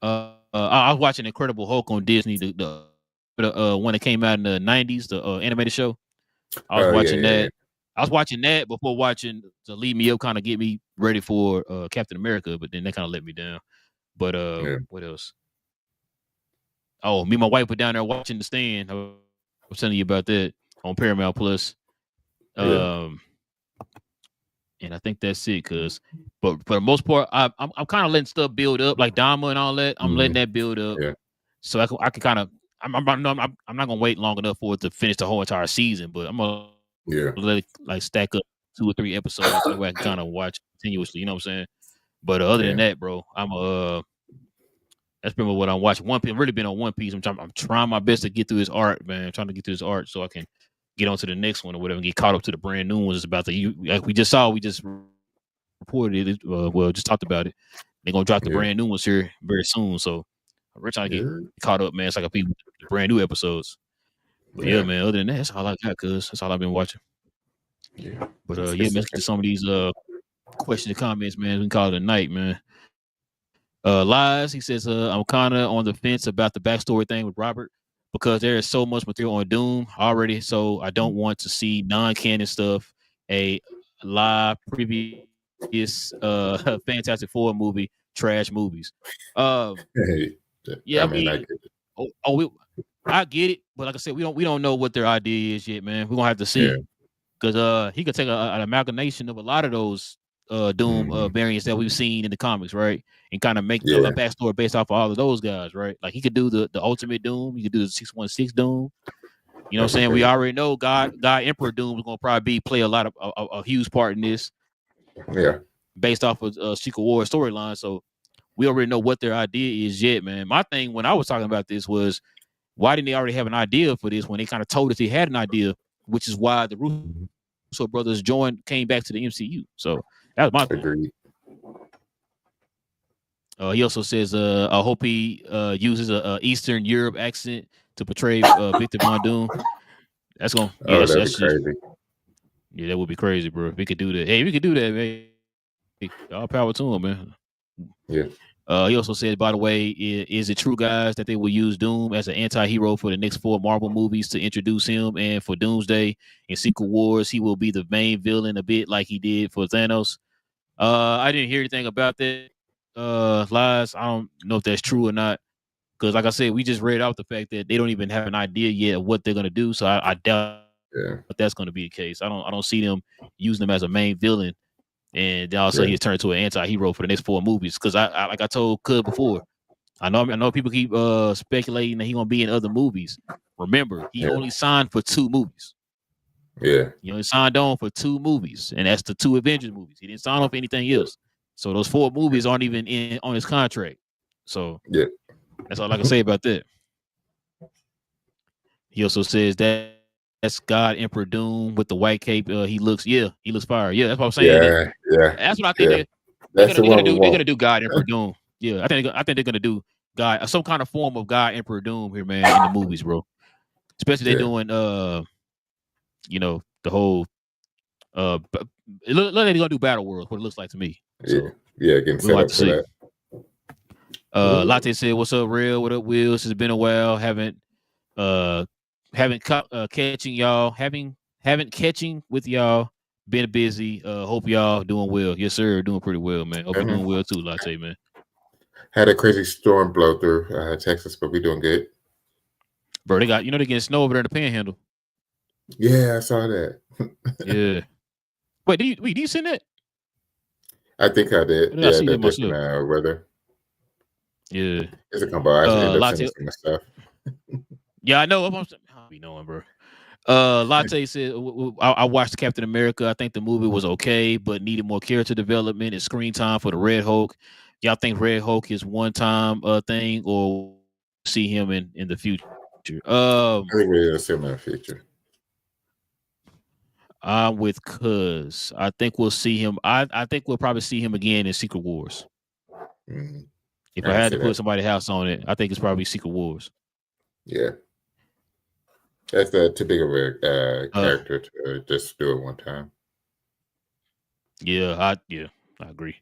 A: I was watching Incredible Hulk on Disney, the one that came out in the '90s, the animated show. I was
B: Oh yeah,
A: watching
B: yeah, yeah.
A: that. I was watching that before watching to lead me up, kind of get me ready for Captain America, but then that kind of let me down. But
B: Yeah,
A: what else? Oh, me and my wife were down there watching The Stand. I was telling you about that on Paramount Plus.
B: yeah.
A: Um, and I think that's it. But for the most part, I'm kind of letting stuff build up, like Dama and all that. I'm letting
B: Mm-hmm.
A: that build up,
B: Yeah,
A: so I can kind of. I'm not gonna wait long enough for it to finish the whole entire season, but I'm gonna
B: yeah,
A: let it like stack up 2 or 3 episodes. That way I can kind of watch continuously. You know what I'm saying? But other than
B: yeah,
A: that, bro, that's pretty much what I'm watching. One Piece. I've really been on One Piece. I'm trying my best to get through his art, man. I'm trying to get through his art so I can get on to the next one or whatever and get caught up to the brand new ones. It's about like we just saw. We just reported it. Just talked about it. They're gonna drop the
B: yeah,
A: brand new ones here very soon. So we're trying to get
B: yeah,
A: caught up, man. So I can be with the brand new episodes. But yeah,
B: yeah,
A: man. Other than that, that's all I got. Cause that's all I've been watching.
B: yeah.
A: But
B: That's
A: yeah,
B: good
A: man.
B: stuff.
A: Let's get to some of these questions and comments, man. We can call it a night, man. Lies. He says, I'm kind of on the fence about the backstory thing with Robert because there is so much material on Doom already. So I don't want to see non-canon stuff. A live previous Fantastic Four movie trash movies. Um,
B: Hey,
A: yeah,
B: I
A: I
B: mean, I
A: mean,
B: get it.
A: I get it, but like I said, we don't know what their idea is yet, man. We're gonna have to
B: Yeah.
A: see because he could take an amalgamation of a lot of those Doom
B: Hmm.
A: variants that we've seen in the comics, right? And kind of make a
B: Yeah.
A: backstory based off of all of those guys, right? Like he could do the Ultimate Doom, he could do the 616 Doom. You know what I'm
B: That'd be
A: saying? We
B: crazy.
A: already know God Emperor Doom is gonna probably play a lot of a huge part in this
B: Yeah.
A: based off of Secret War storyline. So we already know what their idea is yet, man. My thing when I was talking about this was why didn't they already have an idea for this when they kind of told us they had an idea, which is why the Russo brothers came back to the MCU. So that was my thing.
B: Agreed.
A: He also says, I hope he uses a Eastern Europe accent to portray Victor Von Doom. That's gonna, yeah,
B: Oh, that'd be
A: that's just,
B: crazy.
A: yeah, that would be crazy, bro. If we could do that, hey, we could do that, man. All power to him, man.
B: Yeah.
A: He also said, by the way, is it true, guys, that they will use Doom as an anti-hero for the next 4 Marvel movies to introduce him? And for Doomsday and Secret Wars, he will be the main villain a bit like he did for Thanos. I didn't hear anything about that. Lies. I don't know if that's true or not. Because, like I said, we just read out the fact that they don't even have an idea yet of what they're gonna do. So I doubt
B: Yeah.
A: that's gonna be the case. I don't see them using them as a main villain and then all of a sudden
B: Yeah.
A: he's turned into an anti-hero for the next 4 movies. Because I like I told Cud before, I know people keep speculating that he's gonna be in other movies. Remember, he
B: Yeah.
A: only signed for 2 movies.
B: Yeah.
A: He only signed on for 2 movies, and that's the 2 Avengers movies. He didn't sign on for anything else. So those 4 movies aren't even in on his contract. So
B: Yeah.
A: that's all I can say about that. He also says that's God Emperor Doom with the white cape. He looks fire. Yeah, that's what I'm saying.
B: Yeah. Yeah.
A: That's what I think
B: Yeah.
A: they're
B: That's
A: gonna
B: the
A: they're gonna
B: one we
A: do. They're gonna
B: want.
A: do God Emperor Doom. Yeah, I think they're gonna do God some kind of form of God Emperor Doom here, man, in the movies, bro. Especially they
B: Yeah.
A: doing the whole it look like they're gonna do Battle World, what it looks like to me.
B: Yeah.
A: So
B: Yeah. Getting
A: we'll
B: set
A: have
B: up
A: to
B: for
A: see.
B: that. Yeah.
A: Latte said, "What's up, Real? What up, Wills? It's been a while. Uh catching y'all. Haven't catching with y'all. Been busy. Hope y'all doing well. Yes, sir. Doing pretty well, man. Hope you're
B: Mhm.
A: doing well too, Latte, man.
B: Had a crazy storm blow through Texas, but we doing good.
A: Bro, they got they getting snow over there in the Panhandle.
B: Yeah, I saw that.
A: Yeah. Wait, did you send that?
B: I think I
A: Or
B: did.
A: did I
B: Yeah,
A: see
B: the
A: that
B: different
A: myself?
B: weather.
A: Yeah.
B: It's a combo. I end up sending
A: Latte.
B: some stuff.
A: Yeah, I know. I be knowing, bro. Latte said, I watched Captain America. I think the movie was okay, but needed more character development and screen time for the Red Hulk. Y'all think Red Hulk is one time thing, or see him in the future?
B: I think we're a similar feature.
A: I'm with Cuz. I think we'll see him. I think we'll probably see him again in Secret Wars.
B: Mm,
A: If
B: I
A: I
B: can
A: had
B: see
A: to put
B: that.
A: somebody's house on it, I think it's probably Secret Wars.
B: Yeah, that's too big of a
A: Uh,
B: character to just do it one time.
A: I agree.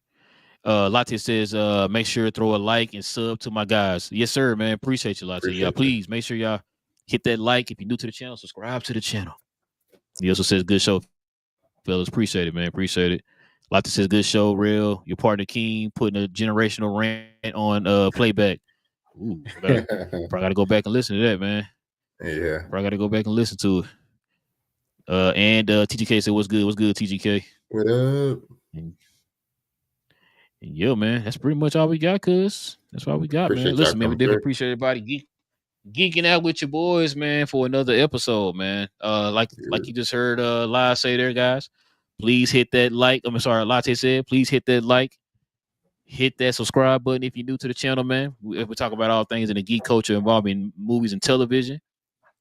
A: Latte says, make sure to throw a like and sub to my guys. Yes, sir, man. Appreciate you, Latte. Yeah,
B: Appreciate you.
A: please make sure y'all hit that like. If you're new to the channel, subscribe to the channel. He also says, good show, fellas. Appreciate it, man. Appreciate it. Latte says, good show, real. Your partner King putting a generational rant on playback. Ooh, probably gotta go back and listen to that, man.
B: Yeah.
A: Probably gotta go back and listen to it. And TGK said, what's good? What's good, TGK?
B: What up?
A: And yeah, man, that's pretty much all we got, cuz. That's all we got, man.
B: Appreciate y'all
A: Listen, man, we
B: coming
A: definitely
B: through.
A: appreciate everybody geeking out with your boys, man, for another episode, man. Like
B: Yeah.
A: you just heard Live say there, guys. Please hit that like. I'm sorry, Latte said, please hit that like. Hit that subscribe button if you're new to the channel, man. We talk about all things in the geek culture involving movies and television.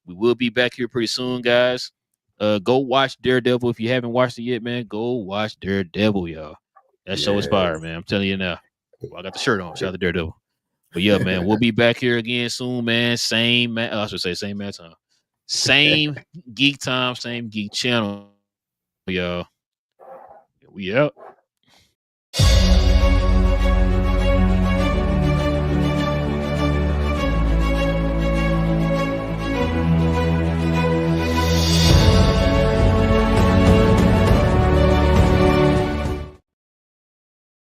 A: We will be back here pretty soon, guys. Go watch Daredevil if you haven't watched it yet, man. Go watch Daredevil, y'all. That show is fire,
B: Yes.
A: man. I'm telling you now. Well, I got the shirt on. Shout out to Daredevil. But yeah, man, we'll be back here again soon, man. I should say same man time. Same geek time, same geek channel, y'all. We out.